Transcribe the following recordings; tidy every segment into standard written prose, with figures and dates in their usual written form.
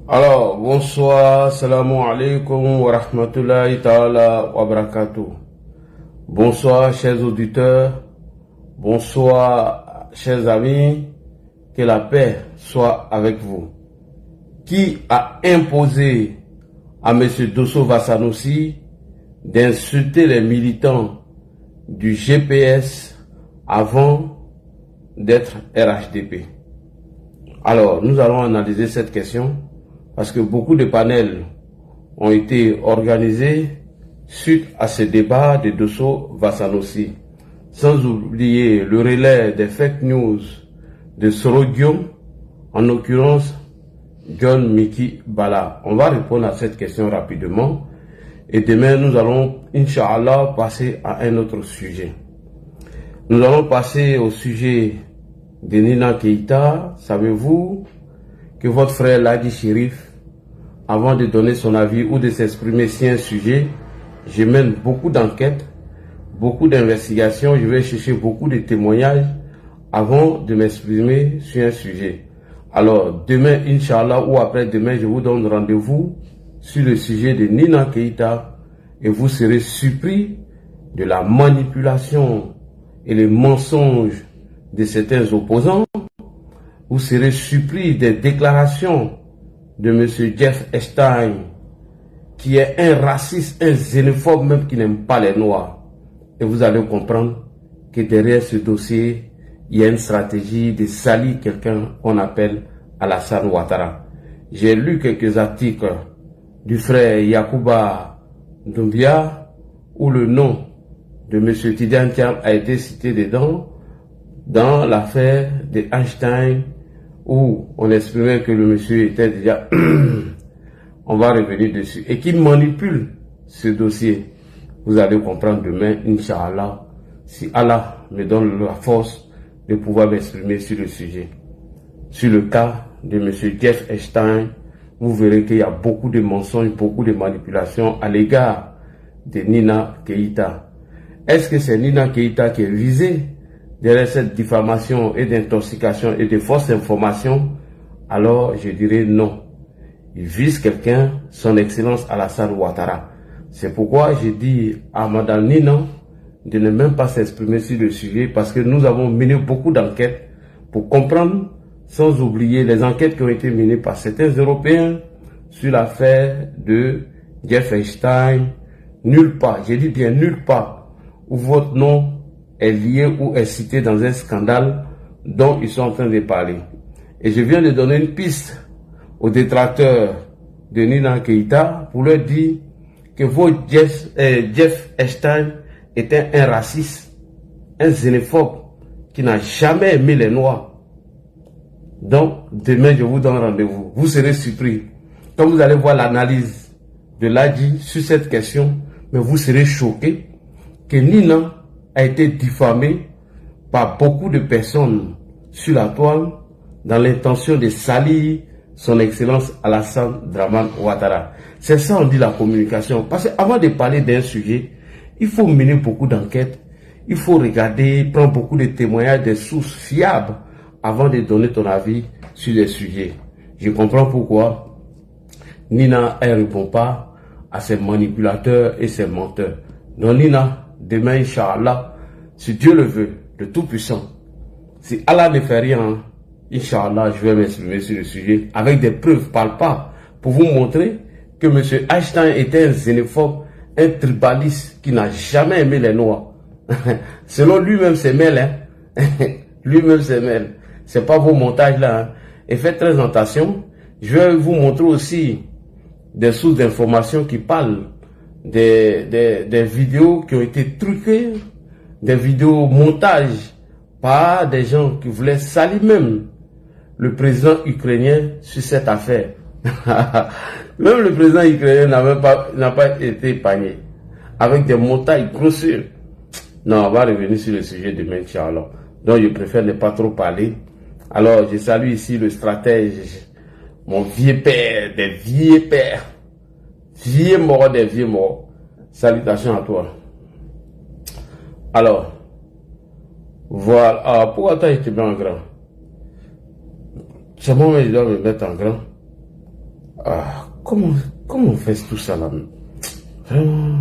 Alors, bonsoir, salamu alaikum wa rahmatullahi ta'ala wa barakatuh. Bonsoir, chers auditeurs, bonsoir, chers amis, que la paix soit avec vous. Qui a imposé à M. Dosso Vassanossi d'insulter les militants du GPS avant d'être RHDP? Alors, nous allons analyser cette question parce que beaucoup de panels ont été organisés suite à ce débat de Dosso Vassanossi. Sans oublier le relais des fake news de Sorodium, en l'occurrence John Miki Bala. On va répondre à cette question rapidement et demain nous allons, Inch'Allah, passer à un autre sujet. Nous allons passer au sujet de Nina Keïta. Savez-vous que votre frère Ladi Chérif, avant de donner son avis ou de s'exprimer sur un sujet, je mène beaucoup d'enquêtes, beaucoup d'investigations, je vais chercher beaucoup de témoignages avant de m'exprimer sur un sujet. Alors, demain, Inch'Allah, ou après-demain, je vous donne rendez-vous sur le sujet de Nina Keïta et vous serez surpris de la manipulation et les mensonges de certains opposants. Vous serez surpris des déclarations de M. Jeff Epstein, qui est un raciste, un xénophobe même, qui n'aime pas les Noirs. Et vous allez comprendre que derrière ce dossier, il y a une stratégie de salir quelqu'un qu'on appelle Alassane Ouattara. J'ai lu quelques articles du frère Yacouba Doumbia où le nom de M. Tidiane Thiam a été cité dedans dans l'affaire de Einstein où on exprimait que le monsieur était déjà... On va revenir dessus. Et qui manipule ce dossier. Vous allez comprendre demain, Inch'Allah, si Allah me donne la force de pouvoir m'exprimer sur le sujet. Sur le cas de M. Jeff Epstein, vous verrez qu'il y a beaucoup de mensonges, beaucoup de manipulations à l'égard de Nina Keïta. Est-ce que c'est Nina Keïta qui est visée derrière cette diffamation et d'intoxication et de fausses informations? Alors je dirais non. Il vise quelqu'un, son excellence Alassane Ouattara. C'est pourquoi je dis à Madame Nina de ne même pas s'exprimer sur le sujet parce que nous avons mené beaucoup d'enquêtes pour comprendre, sans oublier les enquêtes qui ont été menées par certains Européens sur l'affaire de Jeff Epstein. Nulle part, je dis bien nulle part, où votre nom est lié ou est cité dans un scandale dont ils sont en train de parler. Et je viens de donner une piste aux détracteurs de Nina Keïta pour leur dire que votre Jeff Epstein était un raciste, un xénophobe qui n'a jamais aimé les Noirs. Donc, demain, je vous donne rendez-vous. Vous serez surpris. Quand vous allez voir l'analyse de Ladi sur cette question, mais vous serez choqués que Nina a été diffamée par beaucoup de personnes sur la toile dans l'intention de salir son excellence Alassane Dramane Ouattara. C'est ça on dit la communication. Parce qu'avant de parler d'un sujet, il faut mener beaucoup d'enquêtes, il faut regarder, prendre beaucoup de témoignages, des sources fiables avant de donner ton avis sur les sujets. Je comprends pourquoi Nina ne répond pas à ces manipulateurs et ces menteurs. Donc Nina, demain, Inch'Allah, si Dieu le veut, le Tout-Puissant, si Allah ne fait rien, Inch'Allah, je vais m'exprimer sur le sujet avec des preuves palpables pour vous montrer que M. Einstein était un xénophobe, un tribaliste qui n'a jamais aimé les Noirs. Selon lui-même, c'est mêle. Hein? Lui-même, c'est mêle. C'est pas vos montages là. Hein? Et faites très attention. Je vais vous montrer aussi des sources d'informations qui parlent des vidéos qui ont été truquées, des vidéos montages par des gens qui voulaient salir même le président ukrainien sur cette affaire. Même le président ukrainien n'a pas été épargné. Avec des montages grossiers. Non, on va revenir sur le sujet demain, Inch'Allah. Donc je préfère ne pas trop parler. Alors je salue ici le stratège, mon vieux père, des vieux pères. Vieux mort des vieux morts. Salutations à toi. Alors, voilà. Ah, pourquoi t'as été bien en grand? C'est bon, mais je dois me mettre en grand. Ah, comment on fait tout ça là? Vraiment,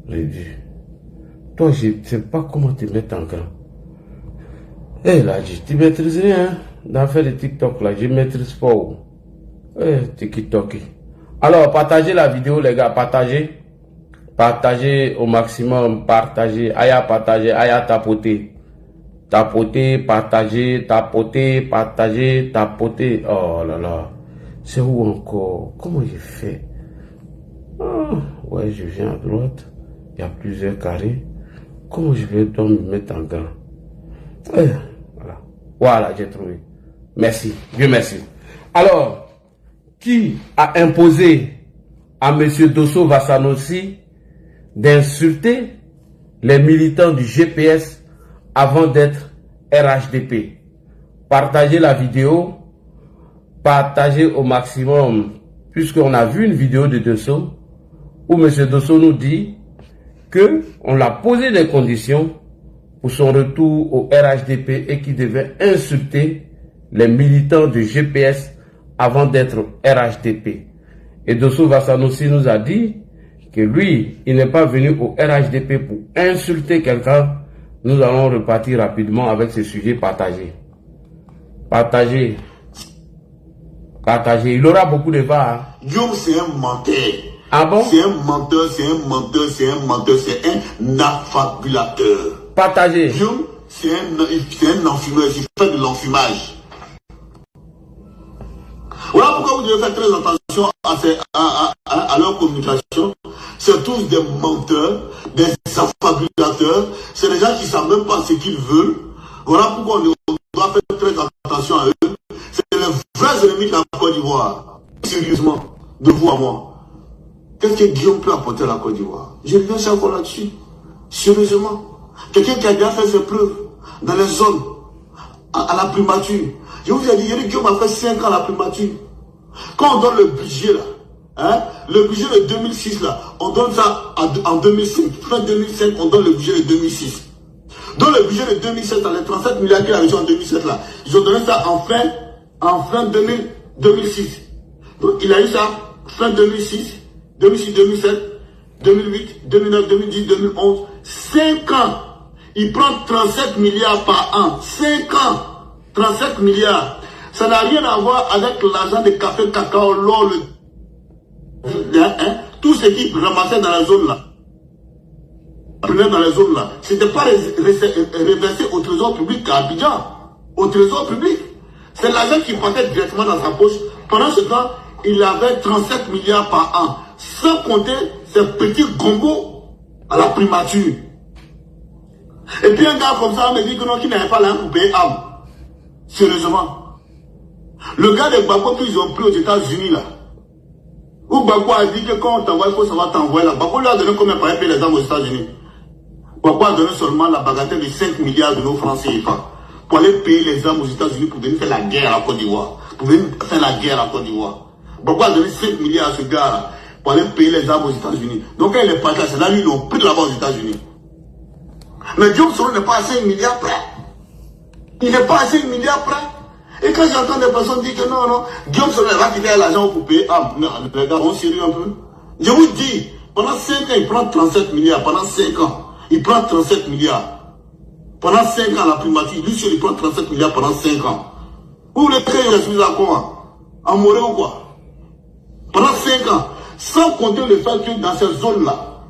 j'ai dit, toi, je ne sais pas comment te mettre en grand. Eh là, tu maîtrises rien, hein? Dans l'affaire de TikTok là, je ne maîtrise pas. TikTok. Alors, partagez la vidéo, les gars, partagez. Partagez au maximum, partagez. Aya partager, aya tapoter. Tapoter, partager, tapoter, partager, tapoter. Oh là là. C'est où encore? Comment j'ai fait? Ah, ouais, je viens à droite. Il y a plusieurs carrés. Comment je vais donc me mettre en grand? Voilà. Voilà, j'ai trouvé. Merci. Dieu merci. Alors, qui a imposé à M. Dosso Vassanossi d'insulter les militants du GPS avant d'être RHDP? Partagez la vidéo. Partagez au maximum, puisqu'on a vu une vidéo de Dosso où M. Dosso nous dit qu'on l'a posé des conditions pour son retour au RHDP et qu'il devait insulter les militants du GPS avant d'être RHDP. Et Dosso Vassanossi nous a dit que lui, il n'est pas venu au RHDP pour insulter quelqu'un. Nous allons repartir rapidement avec ce sujet partagé. Partagé. Partagé. Il aura beaucoup de va. Guillaume, c'est un menteur. Ah bon? C'est un menteur, c'est un menteur, c'est un menteur, c'est un affabulateur. Partagé. Guillaume, c'est un enfumeur, il fait de l'enfumage. Voilà pourquoi vous devez faire très attention à leur communication. C'est tous des menteurs, des affabulateurs. C'est des gens qui ne savent même pas ce qu'ils veulent. Voilà pourquoi on doit faire très attention à eux. C'est les vrais ennemis de la Côte d'Ivoire. Sérieusement, de vous à moi. Qu'est-ce que Guillaume peut apporter à la Côte d'Ivoire? Je reviens chaque fois là-dessus. Sérieusement. Quelqu'un qui a déjà fait ses preuves dans les zones, à la primature. Je vous ai dit, Guillaume a fait 5 ans à la primature. Quand on donne le budget là, hein, le budget de 2006 là, on donne ça en 2005. Fin 2005, on donne le budget de 2006. Dans le budget de 2007, les 37 milliards qu'il a reçu en 2007 là, ils ont donné ça en fin 2006. Donc il a eu ça fin 2006, 2007, 2008, 2009, 2010, 2011. 5 ans. Il prend 37 milliards par an. 5 ans. 37 milliards. Ça n'a rien à voir avec l'argent de café, cacao, l'or, tout ce qui ramassait dans la zone là. Dans les zones là. Ce n'était pas reversé au trésor public à Abidjan. Au trésor public. C'est l'argent qui partait directement dans sa poche. Pendant ce temps, il avait 37 milliards par an. Sans compter ces petits gombos à la primature. Et puis un gars comme ça me dit que non, qu'il n'avait pas l'argent pour payer âme. Sérieusement. Le gars de Gbagbo qu'ils ont pris aux États-Unis là. Où Gbagbo a dit que quand on t'envoie, il faut savoir t'envoyer là. Gbagbo lui a donné combien pour payer les armes aux États-Unis? Gbagbo a donné seulement la bagatelle de 5 milliards de nos francs CFA pour aller payer les armes aux États-Unis pour venir faire la guerre à la Côte d'Ivoire. Pour venir faire la guerre à la Côte d'Ivoire. Gbagbo a donné 5 milliards à ce gars là pour aller payer les armes aux États-Unis. Donc quand il est parti là, c'est là lui ils l'ont pris de là-bas aux États-Unis. Mais Guillaume Soro n'est pas à 5 milliards près. Il n'est pas à 5 milliards près. Et quand j'entends des personnes dire que non, Guillaume Soro va quitter l'argent pour payer. Ah, non, les gars, on sérieux un peu. Je vous dis, pendant 5 ans, il prend 37 milliards. Pendant 5 ans, il prend 37 milliards. Pendant 5 ans, la primature, lui seul, il prend 37 milliards pendant 5 ans. Où les créés, je suis là quoi? En Morée ou quoi? Pendant 5 ans. Sans compter le fait que dans ces zones-là,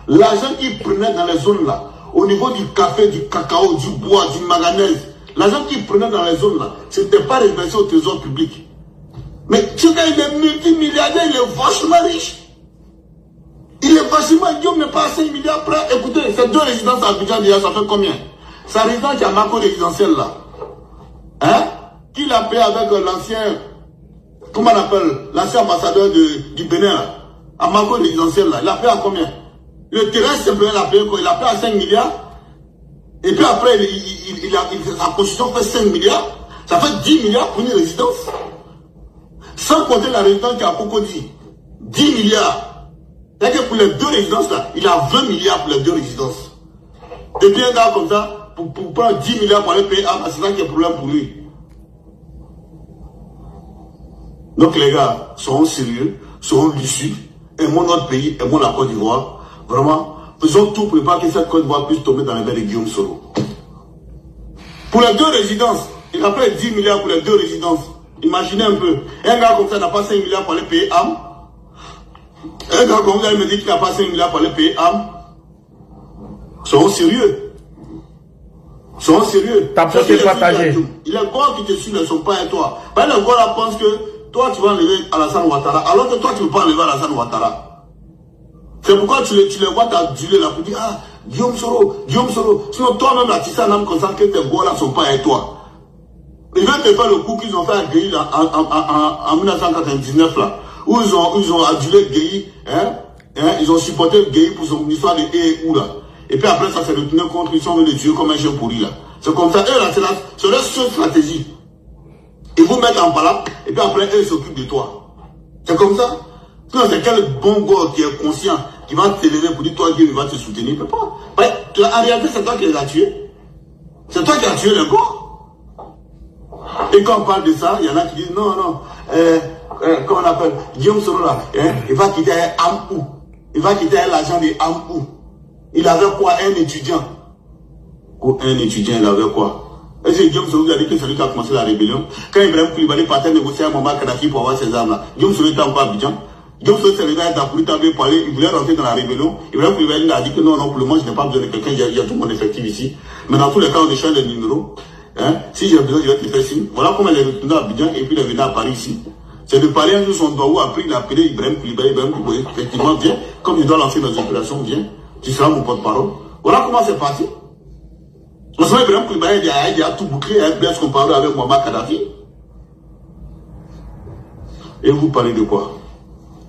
l'argent qu'il prenait dans les zones-là, au niveau du café, du cacao, du bois, du manganèse, l'argent qu'il prenait dans les zones là, ce n'était pas reversé au trésor public. Mais ce gars, il est multimilliardaire, il est vachement riche. Il est vachement, Guillaume n'est pas à 5 milliards près. Écoutez, ces 2 résidences à Abidjan déjà, ça fait combien? Sa résidence qui a Marco résidentiel là. Hein? Qui l'a payé avec l'ancien, comment on appelle, l'ancien ambassadeur du Bénin là. À Marco résidentiel là. Il a payé à combien? Le terrain simplement, il a payé quoi? Il a payé à 5 milliards. Et puis après, sa construction fait 5 milliards. Ça fait 10 milliards pour une résidence. Sans compter la résidence qui a Cocody. 10 milliards. C'est-à-dire que pour les 2 résidences là, il a 20 milliards pour les 2 résidences. Et puis un gars comme ça, pour prendre 10 milliards pour aller payer, c'est ça qui est le problème pour lui. Donc les gars, seront sérieux, seront lucides, aimons notre pays, aimons la Côte d'Ivoire. Vraiment, faisons tout pour ne pas que cette Côte d'Ivoire puisse tomber dans les mains de Guillaume Soro. Pour les 2 résidences, il a fait 10 milliards pour les 2 résidences. Imaginez un peu. Un gars comme ça n'a pas 5 milliards pour aller payer âme. Un gars comme ça me dit qu'il n'a pas 5 milliards pour aller payer âme. Seront sérieux. Seront sérieux. T'as peut-être partagé. Les gars qui te suivent ne sont pas à toi. Parce que les gars là pensent que toi tu vas enlever Alassane Ouattara, alors que toi tu ne peux pas enlever Alassane Ouattara. C'est pourquoi tu les vois t'aduler là pour dire ah, Guillaume Soro. Sinon toi-même là, tu sais un homme comme ça que tes gars là ne sont pas à toi. Ils viennent te faire le coup qu'ils ont fait à Gueye en 1999 là, où ils ont adulé Gueye, ils ont supporté Gueye pour son histoire de ou là. Et puis après ça s'est retourné contre, ils sont venus les tuer comme un chien pourri là. C'est comme ça, eux là, c'est leur seule stratégie. Ils vous mettent en palade, et puis après eux ils s'occupent de toi. C'est comme ça. Sinon c'est quel bon gars qui est conscient, qui va te lever pour dire toi Gueye, il va te soutenir, il ne peut pas. En réalité c'est toi qui les as tués. C'est toi qui as tué les gars. Et quand on parle de ça, il y en a qui disent non, comment on appelle, Guillaume Soro là, il va quitter Amou. Il va quitter l'agent de Amou. Il avait quoi, un étudiant? Un étudiant, il avait quoi? Est-ce que Guillaume Soro a dit que c'est lui qui a commencé la rébellion? Quand Ibrahim Koulibaly partait négocier à Mohamed Kadhafi pour avoir ses armes là, Guillaume Soro était encore à Abidjan. Guillaume Soro s'est levé à Dapouli, il voulait rentrer dans la rébellion. Ibrahim Koulibaly a dit que non, pour le moment je n'ai pas besoin de quelqu'un, il y a tout mon effectif ici. Mais dans tous les cas, on échange les numéros. Si j'ai besoin, je vais te faire signe. Voilà comment elle est retournée à Abidjan et puis elle est venue à Paris ici. C'est de Paris un jour son doigt où après il a appelé Ibrahim Koulibaly, effectivement, viens, comme je dois lancer dans une opération, viens, tu seras mon porte-parole. Voilà comment c'est passé. En ce moment, Ibrahim Koulibaly il a tout bouclé, il a bien se comparer avec Mohamed Kadhafi. Et vous parlez de quoi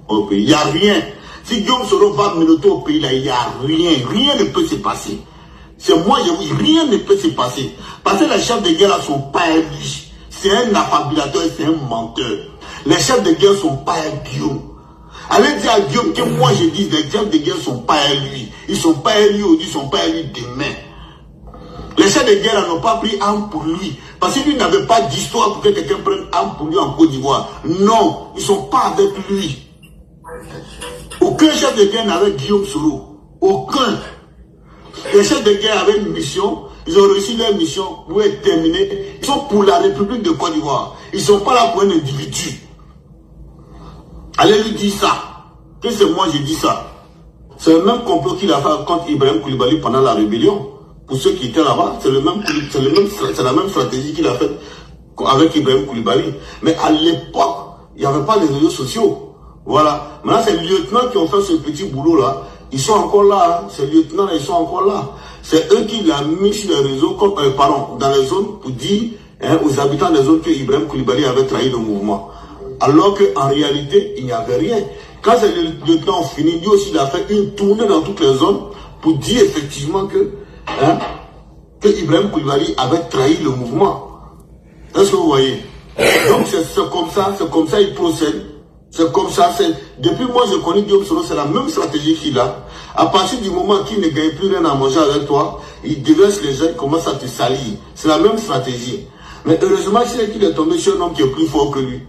au pays? Il n'y a rien. Si Guillaume Soro va menotter au pays là, il n'y a rien. Rien ne peut se passer. C'est moi, rien ne peut se passer. Parce que les chefs de guerre là sont pas élus. C'est un affabulateur, c'est un menteur. Les chefs de guerre sont pas à Guillaume. Allez dire à Guillaume que moi je dis, les chefs de guerre sont pas élus. Ils sont pas élus aujourd'hui, ils sont pas élus demain. Les chefs de guerre n'ont pas pris âme pour lui. Parce que lui n'avait pas d'histoire pour que quelqu'un prenne âme pour lui en Côte d'Ivoire. Non, ils ne sont pas avec lui. Aucun chef de guerre n'avait Guillaume Soro. Aucun. Les chefs de guerre avaient une mission. Ils ont réussi leur mission pour être terminés. Ils sont pour la République de Côte d'Ivoire. Ils ne sont pas là pour un individu. Allez lui dire ça. Que c'est moi j'ai dit ça. C'est le même complot qu'il a fait contre Ibrahim Koulibaly pendant la rébellion. Pour ceux qui étaient là-bas, c'est la même stratégie qu'il a faite avec Ibrahim Koulibaly. Mais à l'époque, il n'y avait pas de réseaux sociaux. Voilà. Maintenant, c'est les lieutenants qui ont fait ce petit boulot-là. Ils sont encore là. Hein. Ces lieutenants-là, ils sont encore là. C'est eux qui l'ont mis sur les réseaux, dans les zones, pour dire aux habitants des zones que Ibrahim Koulibaly avait trahi le mouvement. Alors qu'en réalité, il n'y avait rien. Quand ces lieutenants ont fini, lui aussi, il a fait une tournée dans toutes les zones pour dire effectivement que Ibrahim Koulibaly avait trahi le mouvement. Est-ce que vous voyez? Donc c'est comme ça il procède. C'est comme ça. Depuis moi je connais Guillaume Soro, c'est la même stratégie qu'il a. À partir du moment qu'il ne gagne plus rien à manger avec toi, il déverse les gens, il commence à te salir. C'est la même stratégie. Mais heureusement qu'il est tombé sur un homme qui est plus fort que lui.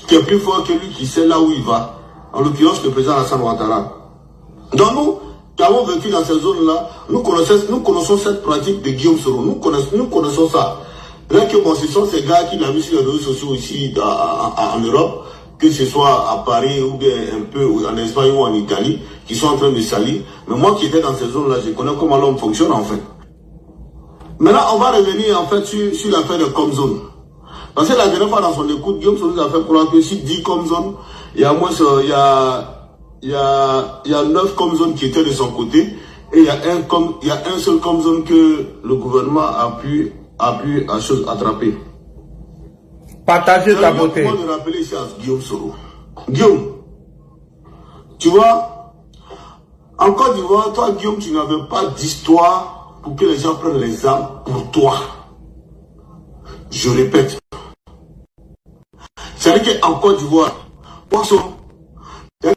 Qui est plus fort que lui, qui sait là où il va. En l'occurrence le président Alassane Ouattara. Donc nous, qui avons vécu dans ces zones-là, nous connaissons cette pratique de Guillaume Soro. Nous connaissons ça. Là que bon, ce sont ces gars qui l'ont mis sur les réseaux sociaux ici en Europe, que ce soit à Paris ou bien un peu en Espagne ou en Italie, qui sont en train de salir. Mais moi qui étais dans ces zones-là, je connais comment l'homme fonctionne en fait. Maintenant, on va revenir en fait sur l'affaire de Comzone. Parce que la dernière fois dans son écoute, Guillaume Soro nous a fait croire que si 10 Comzone, il y a moins, il y a 9 Comzone qui étaient de son côté et il y a un seul Comzone que le gouvernement a pu attraper. Partagez ta beauté. Je vais rappeler ici à Guillaume Soro. Guillaume, tu vois, en Côte d'Ivoire, toi Guillaume, tu n'avais pas d'histoire pour que les gens prennent les armes pour toi. Je répète. C'est-à-dire qu'en Côte d'Ivoire, poisson, tu n'avais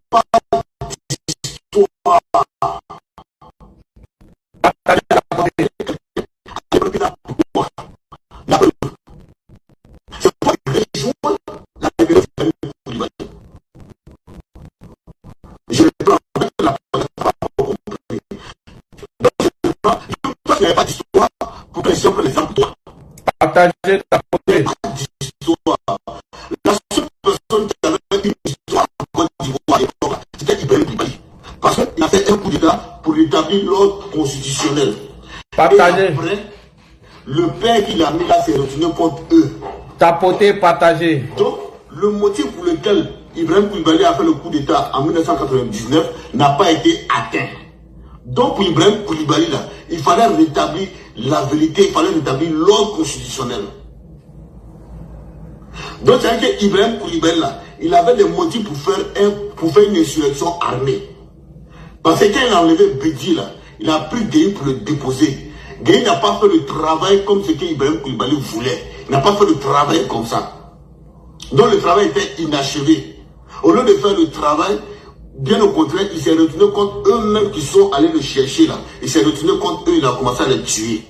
pas d'histoire. C'est pas une région Partagez, tapoter. La seule personne qui avait une histoire en Côte d'Ivoire à l'époque, c'était Ibrahim Koulibaly. Parce qu'il a fait un coup d'État pour établir l'ordre constitutionnel. Partagez. Et après, le père qui l'a mis là s'est retourné contre eux. Tapoter, partager. Donc, le motif pour lequel Ibrahim Koulibaly a fait le coup d'État en 1999 n'a pas été atteint. Donc, pour Ibrahim Koulibaly, là, il fallait rétablir la vérité, il fallait rétablir l'ordre constitutionnel. Donc, c'est-à-dire qu'Ibrahim Koulibaly, là, il avait des motifs pour faire une insurrection armée. Parce que quand il a enlevé Bédi, là, il a pris Gueye pour le déposer. Gueye n'a pas fait le travail comme ce qu'Ibrahim Koulibaly voulait. Il n'a pas fait le travail comme ça. Donc le travail était inachevé. Au lieu de faire le travail, bien au contraire, il s'est retourné contre eux-mêmes qui sont allés le chercher là. Il s'est retourné contre eux, il a commencé à les tuer.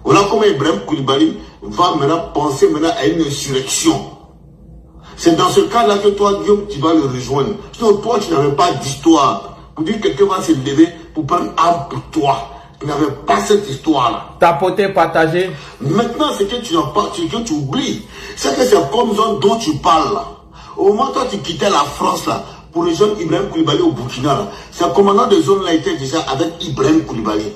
Voilà comment Ibrahim Koulibaly va maintenant penser à une insurrection. C'est dans ce cas-là que toi, Guillaume, tu vas le rejoindre. Sinon, toi, tu n'avais pas d'histoire. Pour dire que quelqu'un va se lever pour prendre arme pour toi. Tu n'avais pas cette histoire-là. Tapoter, partager. Maintenant, ce que tu n'as pas, ce que tu oublies, c'est que c'est comme ça dont tu parles là. Au moment où toi, tu quittais la France là, pour rejoindre Ibrahim Koulibaly au Burkina là, c'est le commandant de zone là était déjà avec Ibrahim Koulibaly.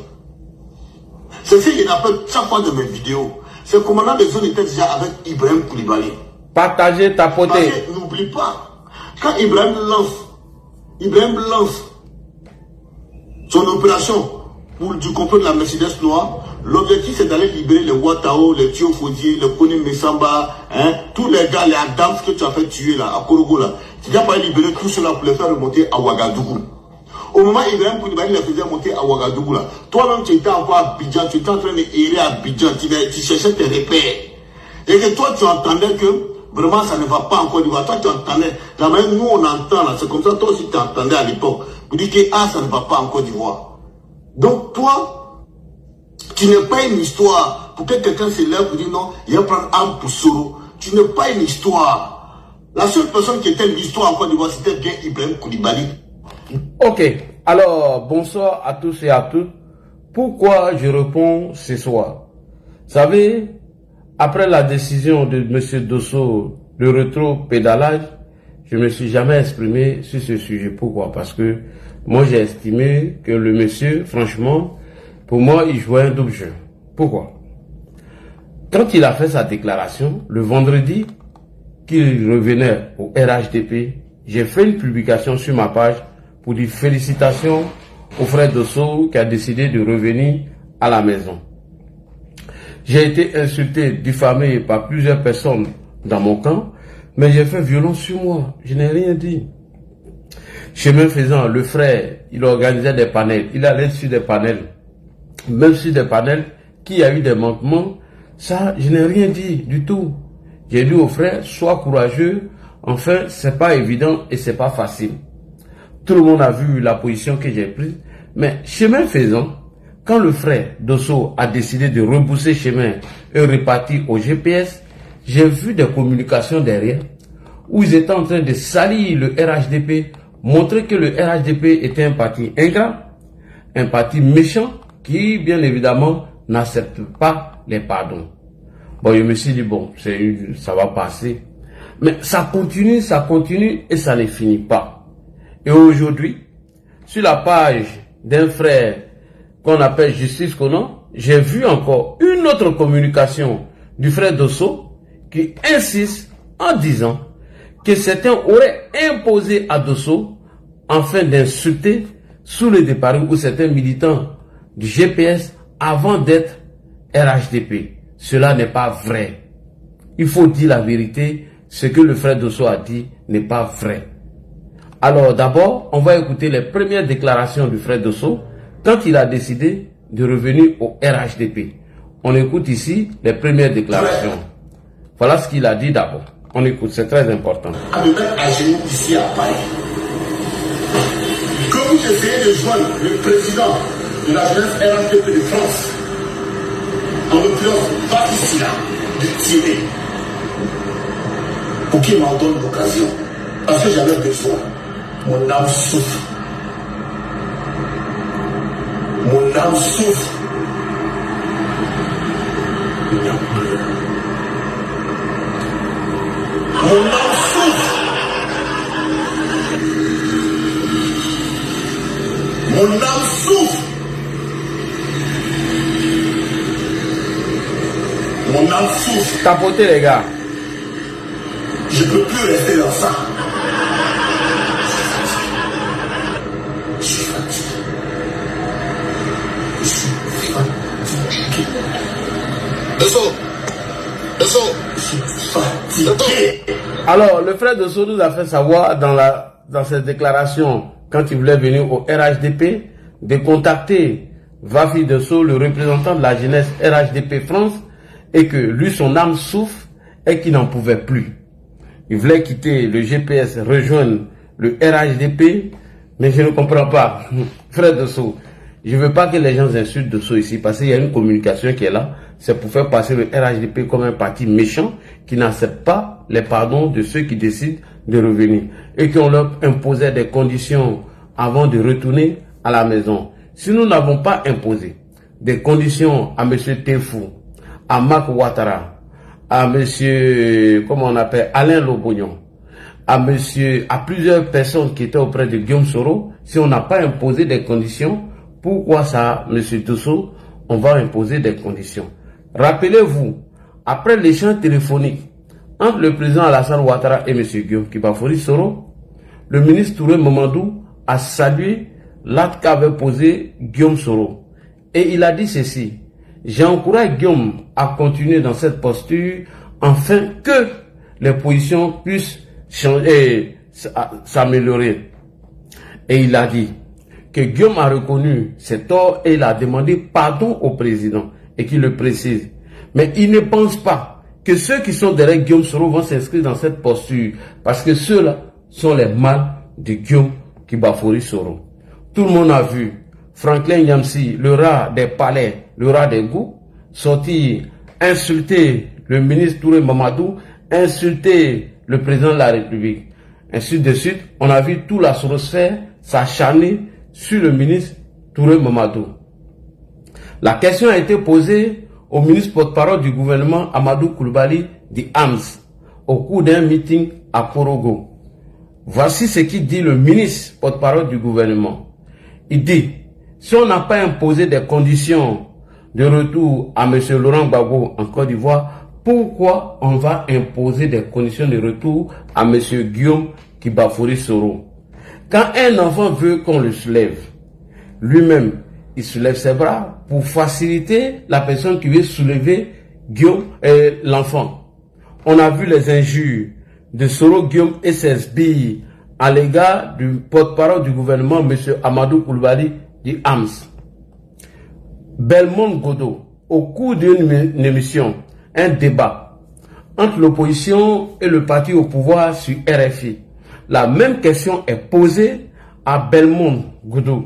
C'est ce qu'il appelle chaque fois dans mes vidéos. C'est le commandant de zone était déjà avec Ibrahim Koulibaly. Partager, tapoter. Parce que n'oublie pas, quand Ibrahim lance son opération pour du complot de la Mercedes noire, l'objectif c'est d'aller libérer les Ouattao, les Thiofodier, les Kone Messamba, hein, tous les gars, les Adams que tu as fait tuer là, à Korogo là. Tu n'as pas libéré tout cela pour les faire remonter à Ouagadougou. Au moment où Ibrahim Koulibaly les faisait monter à Ouagadougou là, toi-même tu étais encore à Abidjan, tu étais en train d'errer à Abidjan, tu cherchais tes repères. Et que toi tu entendais que vraiment ça ne va pas en Côte d'Ivoire. Toi tu entendais, la manière nous on entend là, c'est comme ça toi aussi tu entendais à l'époque, pour dire que ah, ça ne va pas en Côte d'Ivoire. Donc toi, tu n'es pas une histoire pour que quelqu'un se lève pour dire non, il va prendre arme pour Soro. Tu n'es pas une histoire. La seule personne qui était une histoire en Côte d'Ivoire, c'était bien Ibrahim Koulibaly. Ok, alors bonsoir à tous et à toutes. Pourquoi je réponds ce soir? Vous savez, après la décision de M. Dosso de rétro-pédalage, je ne me suis jamais exprimé sur ce sujet. Pourquoi? Parce que moi, j'ai estimé que le monsieur, franchement, pour moi, il jouait un double jeu. Pourquoi? Quand il a fait sa déclaration, le vendredi, qu'il revenait au RHDP, j'ai fait une publication sur ma page pour dire félicitations au frère Dosso qui a décidé de revenir à la maison. J'ai été insulté, diffamé par plusieurs personnes dans mon camp, mais j'ai fait violence sur moi. Je n'ai rien dit. Chemin faisant, le frère, il organisait des panels. Il allait sur des panels. Même sur des panels, qui a eu des manquements, ça, je n'ai rien dit du tout. J'ai dit au frère, sois courageux. Enfin, c'est pas évident et c'est pas facile. Tout le monde a vu la position que j'ai prise. Mais chemin faisant, quand le frère Dosso a décidé de rebousser chemin et repartir au GPS, j'ai vu des communications derrière où ils étaient en train de salir le RHDP, montrer que le RHDP était un parti ingrat, un parti méchant qui, bien évidemment, n'accepte pas les pardons. Bon, je me suis dit, bon, ça va passer. Mais ça continue et ça ne finit pas. Et aujourd'hui, sur la page d'un frère qu'on appelle Justice Conan, j'ai vu encore une autre communication du frère Dosso qui insiste en disant que certains auraient imposé à Dosso afin d'insulter sous le départ ou certains militants du GPS avant d'être RHDP. Cela n'est pas vrai. Il faut dire la vérité. Ce que le frère Dosso a dit n'est pas vrai. Alors d'abord, on va écouter les premières déclarations du frère Dosso quand il a décidé de revenir au RHDP. On écoute ici les premières déclarations. Voilà ce qu'il a dit d'abord. On écoute, c'est très important. À me mettre à genoux ici à Paris. Que vous essayez de joindre le président de la jeunesse RHDP de France, en l'occurrence Batistila, de tirer, pour qu'il m'en donne l'occasion. Parce que j'avais besoin. Mon âme souffre. Mon âme souffre. Il n'y a plus. Mon âme souffre. Mon âme souffre. Mon âme souffre. Tapotez les gars. Je ne peux plus rester dans ça. Je suis fatigué. Je suis fatigué. Descends. Je suis fatigué. Alors, le frère de Sow nous a fait savoir dans cette déclaration, quand il voulait venir au RHDP, de contacter Vafi de Sow, le représentant de la jeunesse RHDP France, et que lui, son âme souffre et qu'il n'en pouvait plus. Il voulait quitter le GPS, rejoindre le RHDP, mais je ne comprends pas. Frère de Sow, je ne veux pas que les gens insultent de Sow ici, parce qu'il y a une communication qui est là. C'est pour faire passer le RHDP comme un parti méchant qui n'accepte pas les pardons de ceux qui décident de revenir. Et qu'on leur imposait des conditions avant de retourner à la maison. Si nous n'avons pas imposé des conditions à M. Tefou, à Marc Ouattara, à M. comment on appelle, Alain Lobognon, à plusieurs personnes qui étaient auprès de Guillaume Soro, si on n'a pas imposé des conditions, pourquoi ça, M. Dosso, on va imposer des conditions? Rappelez-vous, après l'échange téléphonique entre le président Alassane Ouattara et M. Guillaume Kibafori Soro, le ministre Touré Mamadou a salué l'acte qu'avait posé Guillaume Soro. Et il a dit ceci: j'encourage Guillaume à continuer dans cette posture afin que les positions puissent changer, s'améliorer. Et il a dit que Guillaume a reconnu ses torts et il a demandé pardon au président et qu'il le précise. Mais il ne pense pas que ceux qui sont derrière Guillaume Soro vont s'inscrire dans cette posture parce que ceux-là sont les mâles de Guillaume Kibafori Soro. Tout le monde a vu Franklin Nyamsi, le rat des palais, le rat des goûts, sortir, insulter le ministre Touré Mamadou, insulter le président de la République. Ainsi de suite, on a vu toute la sorosphère s'acharner sur le ministre Touré Mamadou. La question a été posée au ministre porte-parole du gouvernement Amadou Koulibaly dit AMS au cours d'un meeting à Korogo. Voici ce qu'il dit le ministre porte-parole du gouvernement. Il dit: si on n'a pas imposé des conditions de retour à M. Laurent Gbagbo en Côte d'Ivoire, pourquoi on va imposer des conditions de retour à M. Guillaume Kibafori Soro? Quand un enfant veut qu'on le soulève, lui-même, il soulève ses bras pour faciliter la personne qui veut soulever Guillaume et l'enfant. On a vu les injures de Soro Guillaume et ses billes à l'égard du porte-parole du gouvernement, M. Amadou Koulibaly dit AMS. Belmont Godot, au cours d'une émission, un débat entre l'opposition et le parti au pouvoir sur RFI. La même question est posée à Belmont Godot.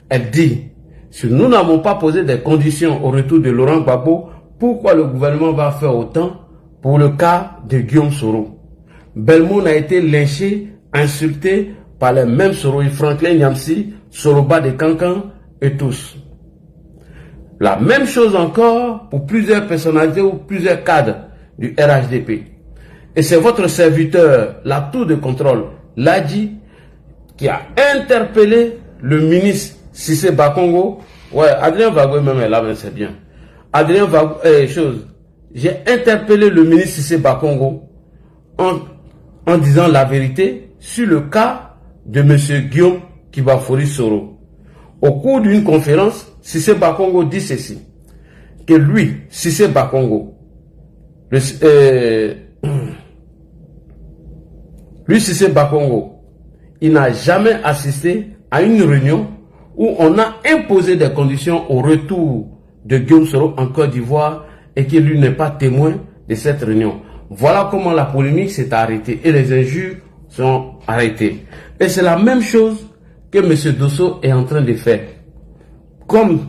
Elle dit: si nous n'avons pas posé des conditions au retour de Laurent Gbagbo, pourquoi le gouvernement va faire autant pour le cas de Guillaume Soro? Belmont a été lynché, insulté par les mêmes Soro, Franklin Nyamsi, Soroba de Cancan et tous. La même chose encore pour plusieurs personnalités ou plusieurs cadres du RHDP. Et c'est votre serviteur, la tour de contrôle, Ladji, qui a interpellé le ministre Cissé Bakongo. Ouais, Adrien Vago même est là, mais c'est bien. Adrien Vago, j'ai interpellé le ministre Cissé Bakongo en disant la vérité sur le cas de M. Guillaume Kibafori Soro. Au cours d'une conférence, Cissé Bakongo dit ceci, que lui, Cissé Bakongo, Cissé Bakongo, il n'a jamais assisté à une réunion où on a imposé des conditions au retour de Guillaume Soro en Côte d'Ivoire et que lui n'est pas témoin de cette réunion. Voilà comment la polémique s'est arrêtée et les injures sont arrêtées. Et c'est la même chose que M. Dosso est en train de faire. Comme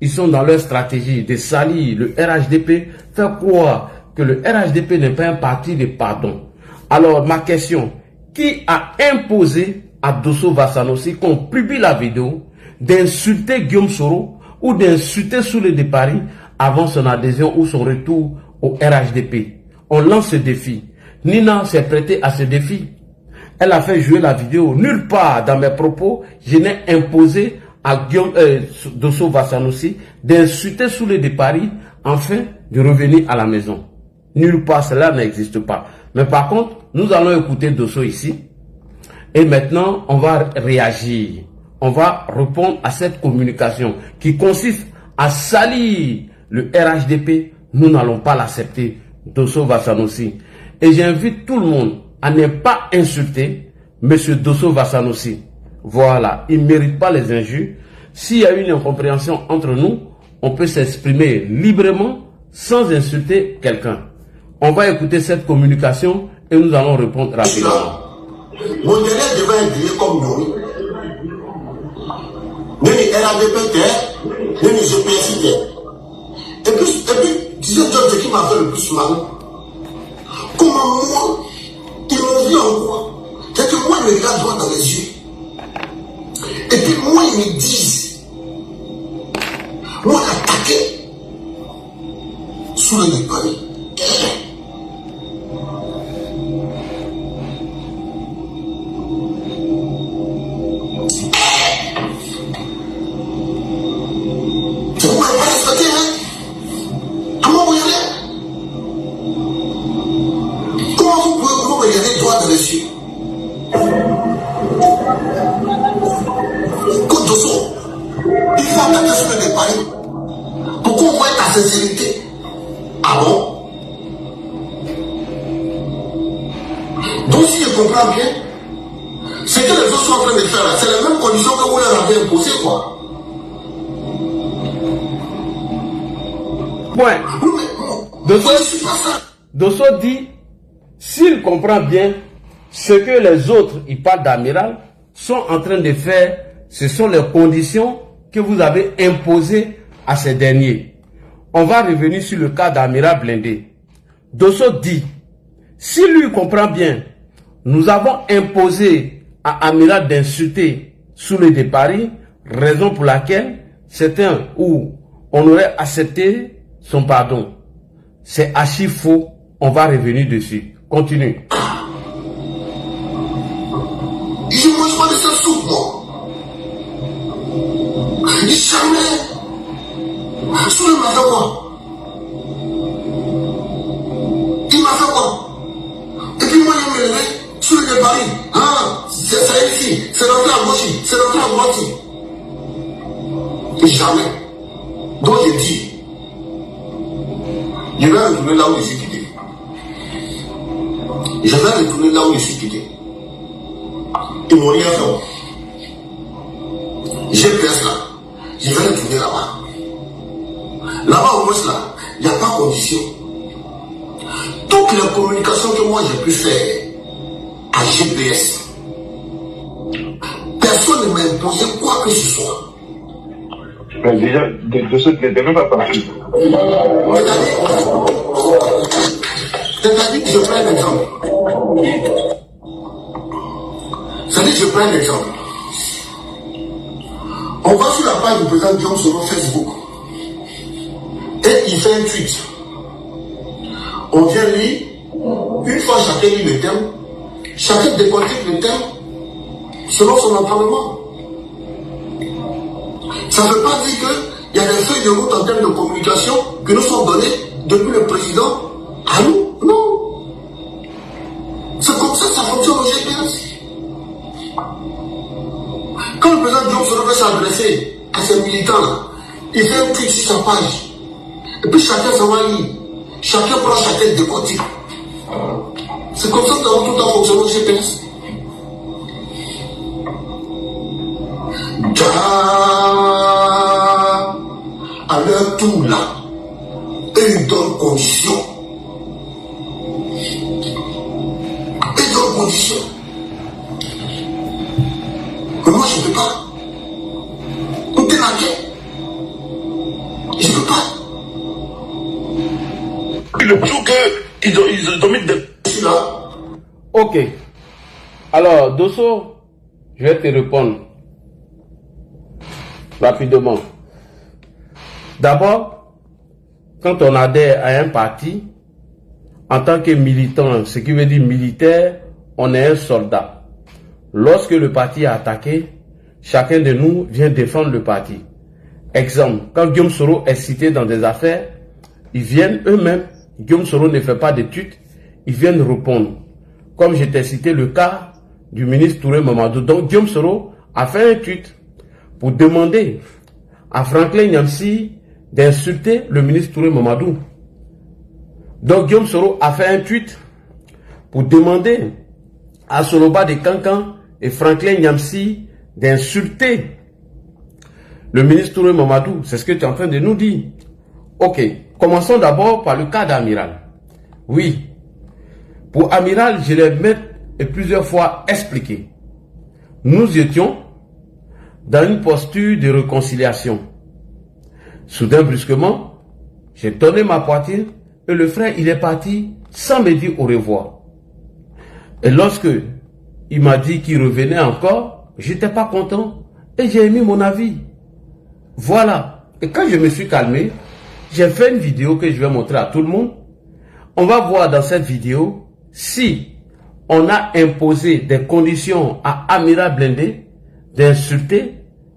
ils sont dans leur stratégie de salir le RHDP, faire croire que le RHDP n'est pas un parti de pardon. Alors ma question, qui a imposé à Dosso Vassanossi, qu'on publie la vidéo, d'insulter Guillaume Soro ou d'insulter Soulé de Paris avant son adhésion ou son retour au RHDP? On lance ce défi. Nina s'est prêtée à ce défi. Elle a fait jouer la vidéo. Nulle part dans mes propos, je n'ai imposé à Guillaume Dosso Vassanoussi d'insulter Soulé de Paris afin de revenir à la maison. Nulle part, cela n'existe pas. Mais par contre, nous allons écouter Dosso ici. Et maintenant, on va réagir. On va répondre à cette communication qui consiste à salir le RHDP. Nous n'allons pas l'accepter, Dosso Vassanoussi. Et j'invite tout le monde à ne pas insulter M. Dosso Vassanoussi. Voilà, il ne mérite pas les injures. S'il y a une incompréhension entre nous, on peut s'exprimer librement sans insulter quelqu'un. On va écouter cette communication et nous allons répondre rapidement. Mon dernier devait être comme Nouri. Même RADP, même GPS. Et puis, tu sais, ce qui m'a fait le plus mal. Comment moi, ils m'ont vu en quoi? C'est que moi, ils me regardent droit dans les yeux. Et puis moi, ils me disent, moi, attaqué sous le Paris. Pourquoi on voit ta sincérité? Ah bon? Donc si je comprends bien, ce que les autres sont en train de faire là, c'est la même condition que vous leur avez imposé, quoi. Point. Dosso dit, s'il comprend bien ce que les autres, il parle d'amiral, sont en train de faire, ce sont les conditions que vous avez imposées à ces derniers. On va revenir sur le cas d'Amiral Blindé. Dosso dit, si lui comprend bien, nous avons imposé à Amiral d'insulter Soulé de Paris, raison pour laquelle c'est un où on aurait accepté son pardon. C'est archi faux, on va revenir dessus. Continue. Je ne mange pas de cette soupe, moi. Jamais. Soulé m'a fait quoi? Il m'a fait quoi? Et puis moi, il me lève Soulé de Paris. Ah, c'est ça ici. C'est rentré à gauche. C'est rentré à droite. Jamais. Donc j'ai dit, je vais retourner là où je suis quitté. Je vais retourner là où je suis quitté. Ils m'ont rien fait. GPS là. Je vais retourner là-bas. Là-bas, au moins, là, il n'y a pas condition. Toutes les communications que moi j'ai pu faire à GPS, personne ne m'a imposé quoi que ce soit. Mais déjà, de ce qui n'était même pas parti. C'est-à-dire que je prends un exemple. C'est-à-dire que je prends un exemple. On va sur la page du président Diom sur Facebook. Et il fait un tweet. On vient lire, une fois chacun lit le thème, chacun décortique le thème selon son entraînement. Ça ne veut pas dire qu'il y a des feuilles de route en termes de communication qui nous sont données depuis le président à nous. Non. C'est comme ça fonctionne au GPS. Quand le président Diom se veut s'adresser à ces militants-là, il fait un tweet sur sa page. Et puis chacun s'en va lire. Chacun prend sa tête de côté. C'est comme ça que nous avons tout le temps fonctionné au GPS. À leur tour là, et ils donnent condition. Ils donnent condition. Mais moi je ne peux pas. On démarquait. Je ne peux pas. Le plus qu'ils ont mis des... là. Ok. Alors, Dosso, je vais te répondre rapidement. D'abord, quand on adhère à un parti, en tant que militant, ce qui veut dire militaire, on est un soldat. Lorsque le parti est attaqué, chacun de nous vient défendre le parti. Exemple, quand Guillaume Soro est cité dans des affaires, ils viennent eux-mêmes, Guillaume Soro ne fait pas d'études, ils viennent répondre. Comme je t'ai cité le cas du ministre Touré Mamadou. Donc Guillaume Soro a fait un tweet pour demander à Franklin Nyamsi d'insulter le ministre Touré Mamadou. Donc Guillaume Soro a fait un tweet pour demander à Soloba de Cancan et Franklin Nyamsi d'insulter le ministre Touré Mamadou. C'est ce que tu es en train de nous dire. Ok, commençons d'abord par le cas d'Amiral. Oui, pour Amiral, je l'ai plusieurs fois expliqué. Nous étions dans une posture de réconciliation. Soudain, brusquement, j'ai tourné ma poitrine et le frère, il est parti sans me dire au revoir. Et lorsque il m'a dit qu'il revenait encore, j'étais pas content et j'ai émis mon avis. Voilà. Et quand je me suis calmé, j'ai fait une vidéo que je vais montrer à tout le monde. On va voir dans cette vidéo si on a imposé des conditions à Amiral Blindé d'insulter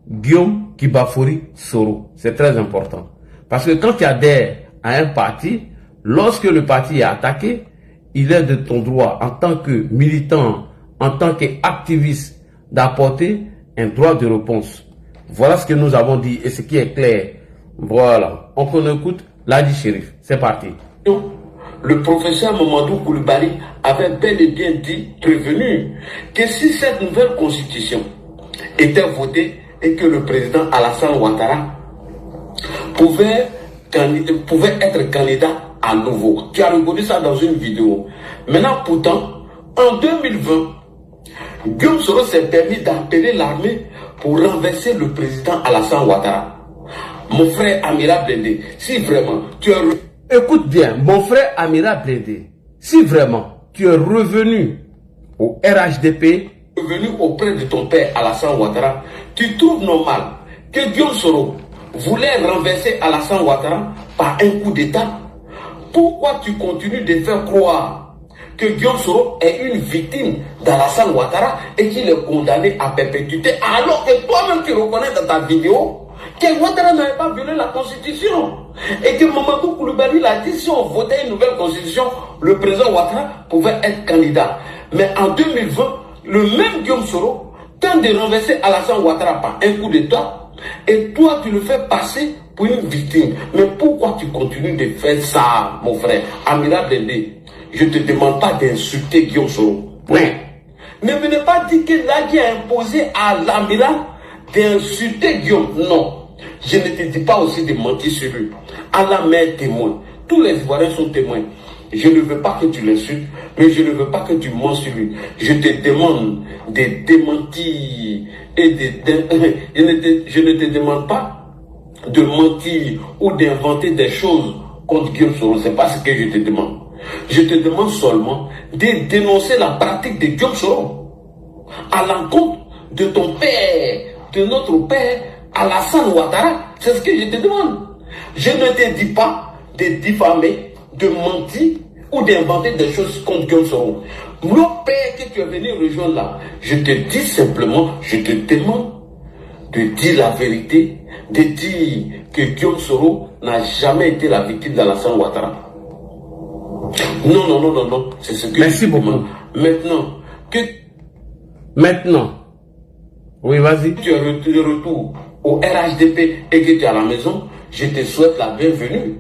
Guillaume Kibafori Soro. C'est très important. Parce que quand tu adhères à un parti, lorsque le parti est attaqué, il est de ton droit en tant que militant, en tant qu'activiste, d'apporter un droit de réponse. Voilà ce que nous avons dit et ce qui est clair. Voilà. On écoute Ladi Chérif. C'est parti. Le professeur Mamadou Koulibaly avait bel et bien dit, prévenu, que si cette nouvelle constitution était votée et que le président Alassane Ouattara pouvait être candidat à nouveau. Tu as reconnu ça dans une vidéo. Maintenant, pourtant, en 2020, Guillaume Soro s'est permis d'appeler l'armée pour renverser le président Alassane Ouattara. Mon frère Amiral Blindé, si vraiment tu es... Écoute bien, mon frère Amiral Blindé, si vraiment tu es revenu au RHDP, revenu auprès de ton père Alassane Ouattara, tu trouves normal que Guillaume Soro voulait renverser Alassane Ouattara par un coup d'État? Pourquoi tu continues de faire croire que Guillaume Soro est une victime d'Alassane Ouattara et qu'il est condamné à perpétuité, alors que toi-même tu reconnais dans ta vidéo que Ouattara n'avait pas violé la constitution et que Mamadou Koulibaly l'a dit, si on votait une nouvelle constitution, le président Ouattara pouvait être candidat. Mais en 2020, le même Guillaume Soro tente de renverser Alassane Ouattara par un coup d'État et toi tu le fais passer pour une victime. Mais pourquoi tu continues de faire ça, mon frère Amiral Blindé? Je ne te demande pas d'insulter Guillaume Soro. Ouais. Ne venez pas dire que Ladi a imposé à l'amiral d'insulter Guillaume. Non. Je ne te dis pas aussi de mentir sur lui. Allah m'est témoin. Tous les Ivoiriens sont témoins. Je ne veux pas que tu l'insultes, mais je ne veux pas que tu mens sur lui. Je te demande de démentir et je ne te demande pas de mentir ou d'inventer des choses contre Guillaume Soro. Ce n'est pas ce que je te demande. Je te demande seulement de dénoncer la pratique de Guillaume Soro à l'encontre de ton père, de notre père Alassane Ouattara. C'est ce que je te demande. Je ne te dis pas de diffamer, de mentir ou d'inventer des choses contre Guillaume Soro. Mon père que tu es venu rejoindre là, je te dis simplement, je te demande de dire la vérité, de dire que Guillaume Soro n'a jamais été la victime d'Alassane Ouattara. Non. C'est ce que merci beaucoup. Maintenant. Oui, vas-y. Tu es de retour au RHDP et que tu es à la maison, je te souhaite la bienvenue.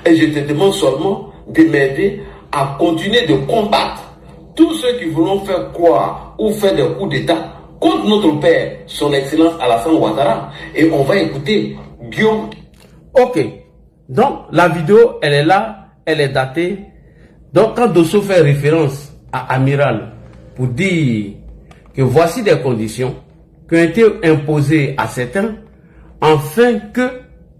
Et je te demande seulement de m'aider à continuer de combattre tous ceux qui voulont faire croire ou faire des coups d'État contre notre père, son excellence Alassane Ouattara. Et on va écouter Guillaume. Ok. Donc, la vidéo, elle est là. Elle est datée. Donc, quand Dosso fait référence à Amiral pour dire que voici des conditions qui ont été imposées à certains afin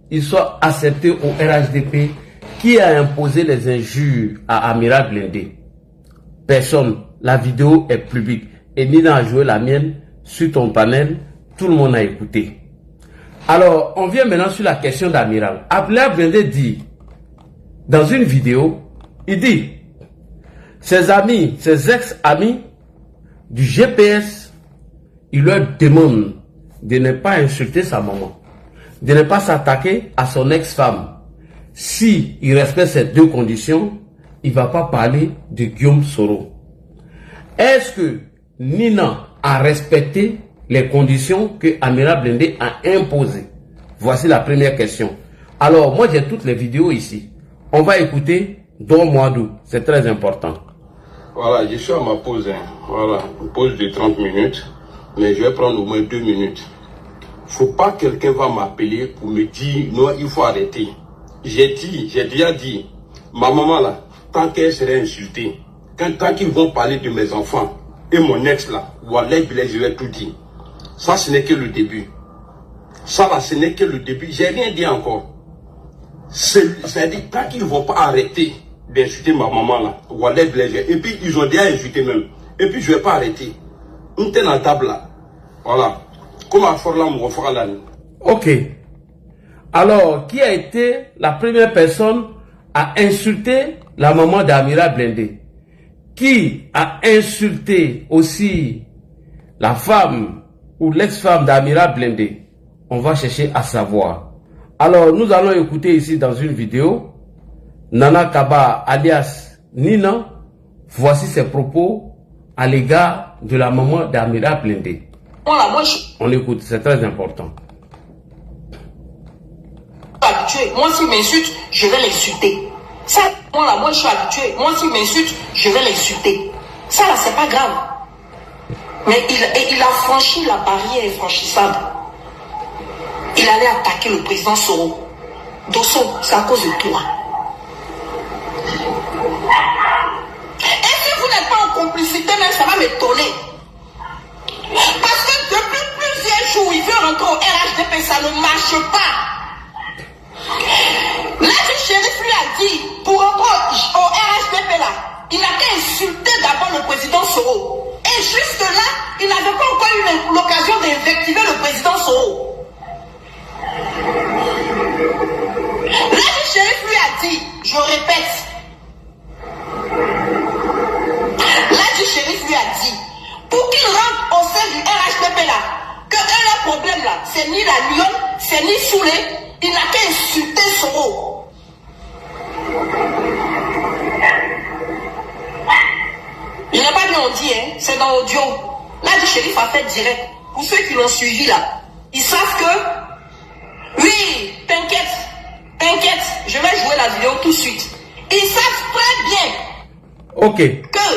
qu'ils soient acceptés au RHDP qui a imposé les injures à Amiral Blindé. Personne. La vidéo est publique. Et Nina a joué la mienne sur ton panel. Tout le monde a écouté. Alors, on vient maintenant sur la question d'Amiral. Amiral Blindé dit dans une vidéo, il dit Ses amis, ses ex-amis du GPS, il leur demande de ne pas insulter sa maman, de ne pas s'attaquer à son ex-femme. Si il respecte ces deux conditions, il ne va pas parler de Guillaume Soro. Est-ce que Nina a respecté les conditions que Amira Blindé a imposées? Voici la première question. Alors, moi j'ai toutes les vidéos ici. On va écouter Don Moadou, c'est très important. Voilà, je suis à ma pause. Voilà, une pause de 30 minutes, mais je vais prendre au moins 2 minutes. Faut pas que quelqu'un va m'appeler pour me dire non, il faut arrêter. J'ai déjà dit, ma maman là, tant qu'elle serait insultée, tant qu'ils vont parler de mes enfants et mon ex là, voilà, je vais tout dire. Ça, ce n'est que le début. Ça là, ce n'est que le début. J'ai rien dit encore. C'est-à-dire, tant qu'ils ne vont pas arrêter d'insulter ma maman là, voilà, et puis ils ont déjà insulté même. Et puis je ne vais pas arrêter. On est dans la table là. Voilà. Comment faire là, mon frère là. Ok. Alors, qui a été la première personne à insulter la maman d'Amira Blindé? Qui a insulté aussi la femme ou l'ex-femme d'Amira Blindé? On va chercher à savoir. Alors, nous allons écouter ici dans une vidéo Nana Kaba alias Nina. Voici ses propos à l'égard de la maman d'Amira Blindé. On écoute, c'est très important. Moi, s'il m'insulte, je vais l'insulter. Ça, moi, je suis habitué. Moi, s'il m'insulte, je vais l'insulter. Ça, là, c'est pas grave. Mais il a franchi la barrière infranchissable. Il allait attaquer le président Soro. Dosso, c'est à cause de toi. Et si vous n'êtes pas en complicité, même ça va m'étonner. Parce que depuis plusieurs jours, il veut rentrer au RHDP, ça ne marche pas. Là, le shérif lui a dit, pour rentrer au RHDP là, il a qu'à insulter d'abord le président Soro. Et juste là, il n'avait pas encore eu l'occasion d'invectiver le président Soro. Là, le shérif lui a dit, je répète, là, le shérif lui a dit, pour qu'il rentre au sein du RHDP là, que le problème là, c'est ni la Lyon, c'est ni Soulé, il n'a qu'à insulter Soro. Il n'a pas bien dit, hein, c'est dans l'audio. Là, le shérif a fait direct. Pour ceux qui l'ont suivi là, ils savent que, oui, t'inquiète, je vais jouer la vidéo tout de suite. Ils savent très bien. Ok. Que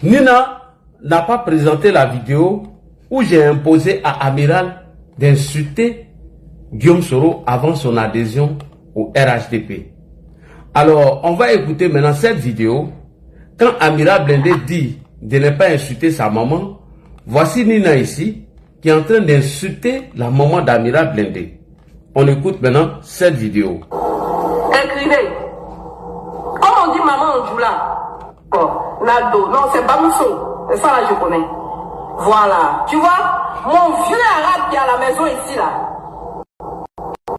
Nina n'a pas présenté la vidéo où j'ai imposé à Amiral d'insulter Guillaume Soro avant son adhésion au RHDP. Alors, on va écouter maintenant cette vidéo. Quand Amira Blindé dit de ne pas insulter sa maman, voici Nina ici qui est en train d'insulter la maman d'Amira Blindé. On écoute maintenant cette vidéo. écrivez. Comme on dit maman en Djoula. Bon, Nado, non, c'est Bamousso. C'est ça là, je connais. Voilà. Tu vois, mon vieux arabe qui est à la maison ici là.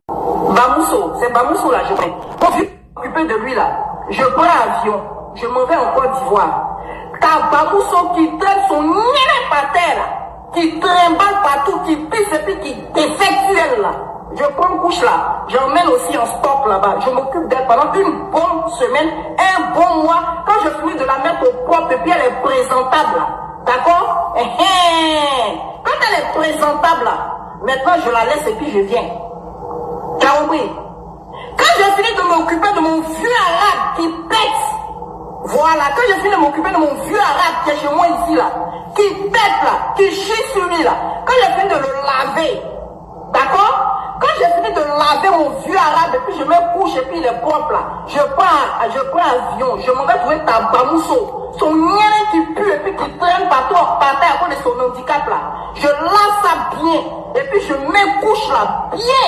Bamousso, c'est Bamousso là, je connais. Mon vieux occupé de lui là. Je prends l'avion. Je m'en vais en Côte d'Ivoire. T'as Bamousso qui traîne son nez par terre là. Qui trimballe partout, qui pisse et puis qui défectue là. Je prends une couche là, j'emmène aussi en stock là-bas. Je m'occupe d'elle pendant une bonne semaine, un bon mois. Quand je finis de la mettre au propre et puis elle est présentable là. D'accord? Quand elle est présentable là, maintenant je la laisse et puis je viens. Tu as compris? Quand je finis de m'occuper de mon vieux arabe qui pète, voilà, quand je finis de m'occuper de mon vieux arabe qui est chez moi ici là, qui pète là, qui chie sur lui là, quand je finis de le laver, d'accord? Quand j'ai fini de laver mon vieux arabe et puis je me couche et puis il est propre là, je prends avion, je m'en vais trouver ta Bamousso, son mien qui pue et puis qui traîne partout par terre à cause de son handicap là. Je lave ça bien et puis je me couche là bien.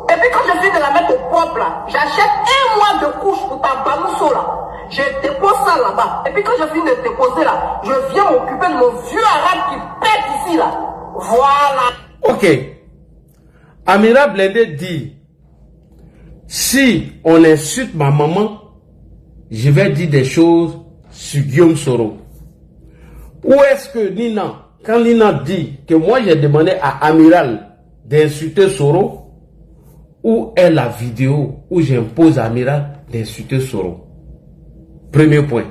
Et puis quand je finis de la mettre au propre là, j'achète un mois de couche pour ta Bamousso là. Je dépose ça là-bas. Et puis quand je finis de déposer là, je viens m'occuper de mon vieux arabe qui pète ici là. Voilà. Ok. Amira Blindé dit, si on insulte ma maman, je vais dire des choses sur Guillaume Soro? Où est-ce que Nina, quand Nina dit que moi j'ai demandé à Amiral d'insulter Soro, où est la vidéo où j'impose à Amiral d'insulter Soro? Premier point.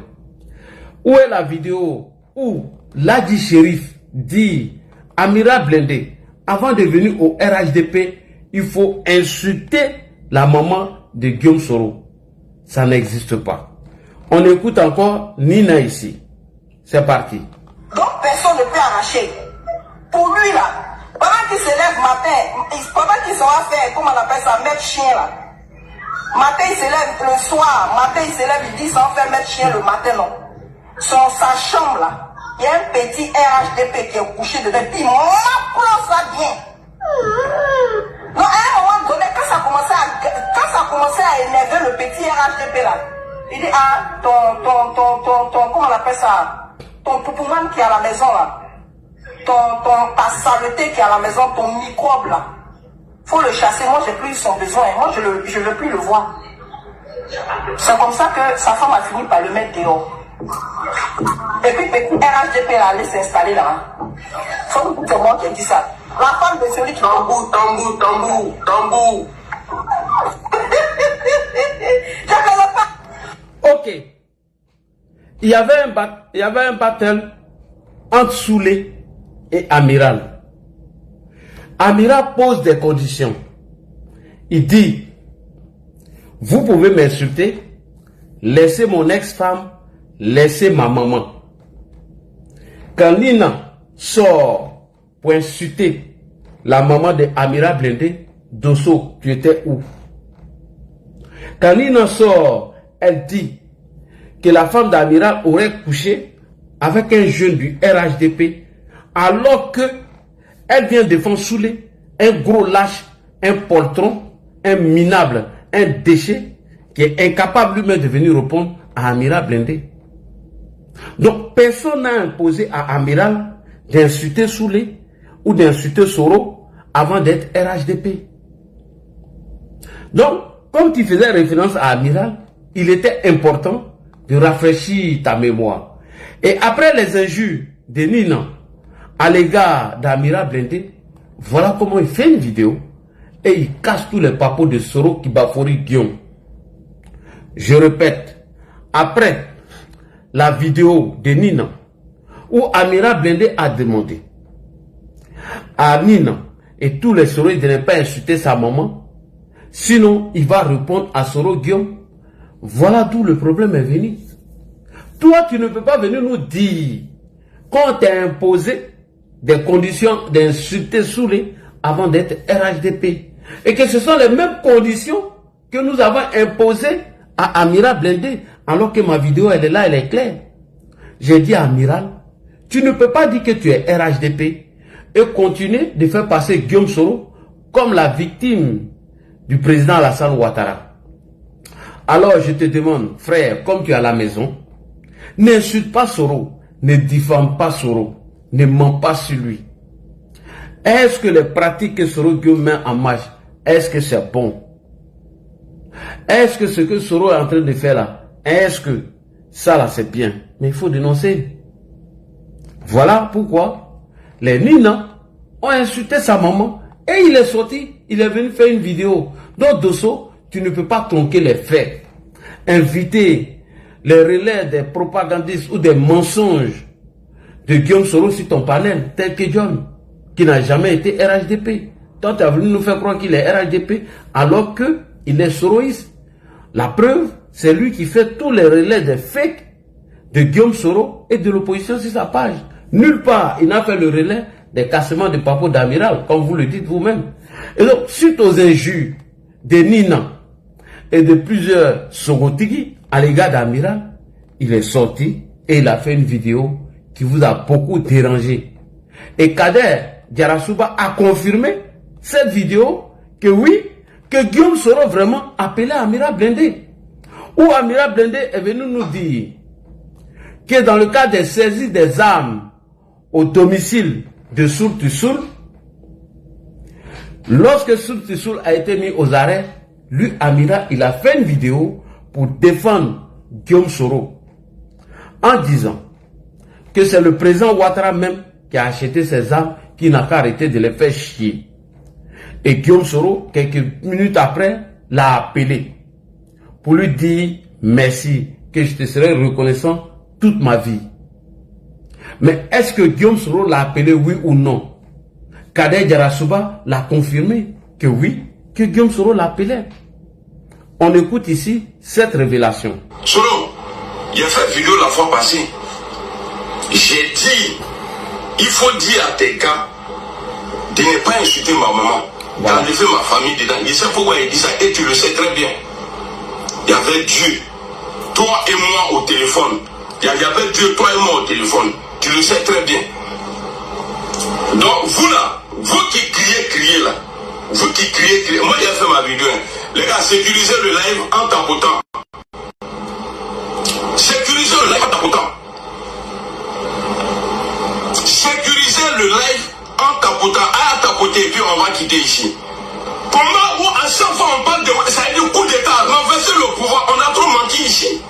Où est la vidéo où Ladi Shérif dit Amiral Blindé, avant de venir au RHDP, il faut insulter la maman de Guillaume Soro? Ça n'existe pas. On écoute encore Nina ici. C'est parti. Donc personne ne peut arracher. Pour lui là, pendant qu'il se lève matin, pendant qu'il s'en va faire, comment on appelle ça, mettre chien là. Matin il se lève le soir, matin il se lève, il dit sans faire mettre chien le matin non. Sa chambre là, il y a un petit RHDP qui est couché dedans, puis m'applaud ça bien. Non, à un moment donné, quand ça commençait à énerver le petit RHDP là, il dit ah, comment on appelle ça, ton poupouman qui est à la maison là, ta saleté qui est à la maison, ton microbe là, faut le chasser. Moi j'ai plus son besoin, moi je veux plus le voir. C'est comme ça que sa femme a fini par le mettre dehors. Et puis RHDP là allait s'installer là. C'est moi qui ai dit ça. La femme de celui qui tambour. Ok. Il y avait un battle entre Soulé et Amiral. Amiral pose des conditions. Il dit, vous pouvez m'insulter, laissez mon ex-femme, laissez ma maman. Quand Nina sort pour insulter la maman de Amiral Blindé, Dosso, tu étais où? Quand Nina sort, elle dit que la femme d'Amiral aurait couché avec un jeune du RHDP, alors que elle vient défendre Soulé, un gros lâche, un poltron, un minable, un déchet, qui est incapable lui-même de venir répondre à Amiral Blindé. Donc personne n'a imposé à Amiral d'insulter Soulé ou d'insulter Soro avant d'être RHDP. Donc, comme tu faisais référence à Amiral, il était important de rafraîchir ta mémoire. Et après les injures de Nina à l'égard d'Amiral Blindé, voilà comment il fait une vidéo et il casse tous les papos de Soro qui bafourit Guillaume. Je répète, après la vidéo de Nina où Amiral Blindé a demandé à Nina et tous les Soro de ne pas insulter sa maman, sinon il va répondre à Soro Guillaume. Voilà d'où le problème est venu. Toi, tu ne peux pas venir nous dire qu'on t'a imposé des conditions d'insulter Soulé avant d'être RHDP. Et que ce sont les mêmes conditions que nous avons imposées à Amiral Blindé, alors que ma vidéo, elle est là, elle est claire. J'ai dit à Amiral, tu ne peux pas dire que tu es RHDP et continuer de faire passer Guillaume Soro comme la victime du président Alassane Ouattara. Alors je te demande, frère, comme tu es à la maison, n'insulte pas Soro, ne diffame pas Soro, ne mens pas sur lui. Est-ce que les pratiques que Soro Guillaume met en marche, est-ce que c'est bon? Est-ce que ce que Soro est en train de faire là, est-ce que ça là c'est bien? Mais il faut dénoncer. Voilà pourquoi les Nina ont insulté sa maman et il est sorti, il est venu faire une vidéo. Donc Dosso, tu ne peux pas tronquer les faits. Inviter les relais des propagandistes ou des mensonges de Guillaume Soro sur ton panel, tel que John, qui n'a jamais été RHDP. Toi, tu as voulu nous faire croire qu'il est RHDP alors qu'il est soroïste. La preuve, c'est lui qui fait tous les relais des fakes de Guillaume Soro et de l'opposition sur sa page. Nulle part, il n'a fait le relais des cassements de papo d'Amiral, comme vous le dites vous-même. Et donc, suite aux injures de Nina et de plusieurs Sorotigi à l'égard d'Amiral, il est sorti et il a fait une vidéo qui vous a beaucoup dérangé. Et Kader Diarasouba a confirmé cette vidéo que oui, que Guillaume Soro vraiment appelé Amiral Blindé. Où Amiral Blindé est venu nous dire que dans le cas des saisies des armes au domicile de Soul Tissoul, lorsque Soul Tissoul a été mis aux arrêts, lui, Amiral, il a fait une vidéo pour défendre Guillaume Soro. en disant que c'est le président Ouattara même qui a acheté ces armes, qui n'a qu'à arrêter de les faire chier. Et Guillaume Soro, quelques minutes après, l'a appelé pour lui dire merci, que je te serai reconnaissant toute ma vie. Mais est-ce que Guillaume Soro l'a appelé, oui ou non? Kader Djarasouba l'a confirmé que oui, que Guillaume Soro l'appelait. On écoute ici cette révélation. Soro, j'ai fait vidéo la fois passée. J'ai dit, il faut dire à tes gars de ne pas insulter ma maman, d'enlever ma famille dedans. Je sais pourquoi il dit ça et tu le sais très bien. Il y avait Dieu, toi et moi au téléphone. Il y avait Dieu, toi et moi au téléphone. Tu le sais très bien. Donc vous là, vous qui criez là, vous qui criez, moi j'ai fait ma vidéo. Les gars, sécurisez le live en tapotant. Sécurisez le live en tapotant. Sécurisez le live en tapotant. À tapoter et puis on va quitter ici. Comment à chaque fois on parle de... Ça a dit coup d'état, renverser le pouvoir. On a trop menti ici.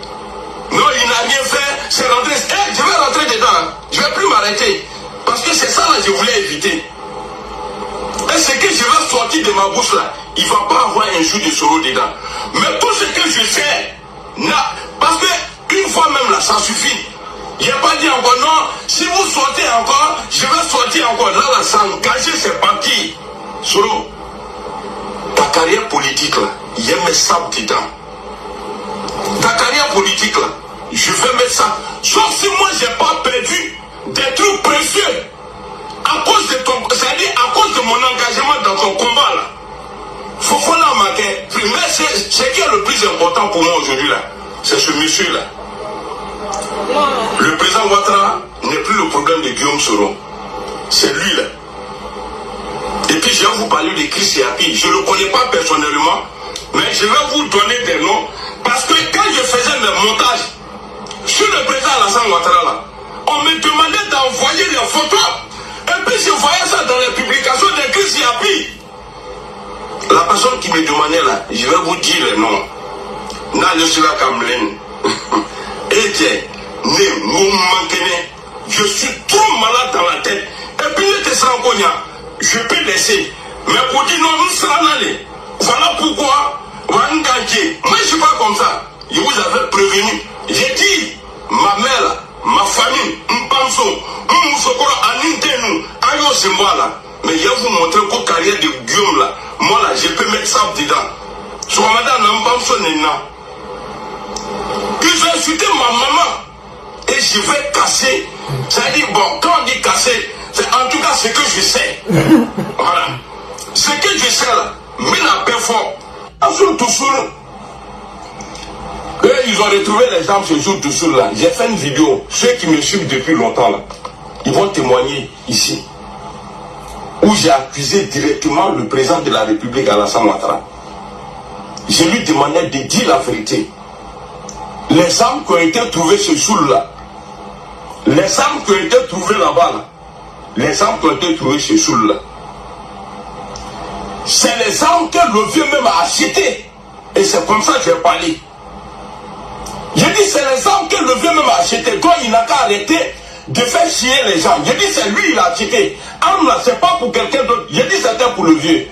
Non, il n'a rien fait. C'est rentré. Hey, je vais rentrer dedans. Je ne vais plus m'arrêter. Parce que c'est ça là que je voulais éviter. Et ce que je vais sortir de ma bouche là, il ne va pas avoir un jour de Soro dedans. Mais tout ce que je sais, parce que une fois même là, ça suffit. Il n'a pas dit encore non. Si vous sortez encore, je vais sortir encore. Là, ça engagé, c'est parti. Soro, ta carrière politique là, il y a mes sables dedans. Ta carrière politique là, je vais mettre ça. Sauf si moi j'ai pas perdu des trucs précieux à cause de ton, c'est-à-dire à cause de mon engagement dans ton combat là. Faut la marquer. Mais ce qui est le plus important pour moi aujourd'hui là, c'est ce monsieur là. Le président Ouattara n'est plus le problème de Guillaume Soro. C'est lui là. Et puis je vais vous parler de Chris Yapi. Je ne le connais pas personnellement, mais je vais vous donner des noms. Parce que quand je faisais mes montages sur le président Alassane Ouattara là, on me demandait d'envoyer des photos. Et puis je voyais ça dans les publications de Chris Yapi. La personne qui me demandait là, je vais vous dire les noms. Nale Sula Kamlen. Et je suis trop malade dans la tête. Et puis je peux laisser. Mais pour dire non, nous serons allés. Voilà pourquoi. Moi je ne suis pas comme ça. Je vous avais prévenu. J'ai dit, ma mère, ma famille, Mpamso, Moussokoro, Anintenu, Ayo c'est moi là. Mais je vais vous montrer qu'au carrière de Guillaume là, moi là, je peux mettre ça dedans. Soit madame Mpamso Nena. Ils ont insulté ma maman. Et je vais casser. Ça dit, bon, quand on dit casser, c'est en tout cas ce que je sais. Voilà. Ce que je sais là, mais la paix fort. Azul Toussoul. Eux, ils ont retrouvé les armes chez Azul Toussoul là. J'ai fait une vidéo. Ceux qui me suivent depuis longtemps là, ils vont témoigner ici. Où j'ai accusé directement le président de la République, Alassane Ouattara. Je lui demandais de dire la vérité. Les armes qui ont été trouvées chez Soul là, les armes qui ont été trouvées là-bas, là, les armes qui ont été trouvées chez Soul là, c'est les armes que le vieux même a achetées. Et c'est comme ça que j'ai parlé. J'ai dit c'est les armes que le vieux même a achetées. Donc il n'a qu'à arrêter de faire chier les gens. J'ai dit c'est lui il a acheté. Arme là, c'est pas pour quelqu'un d'autre. J'ai dit c'était pour le vieux.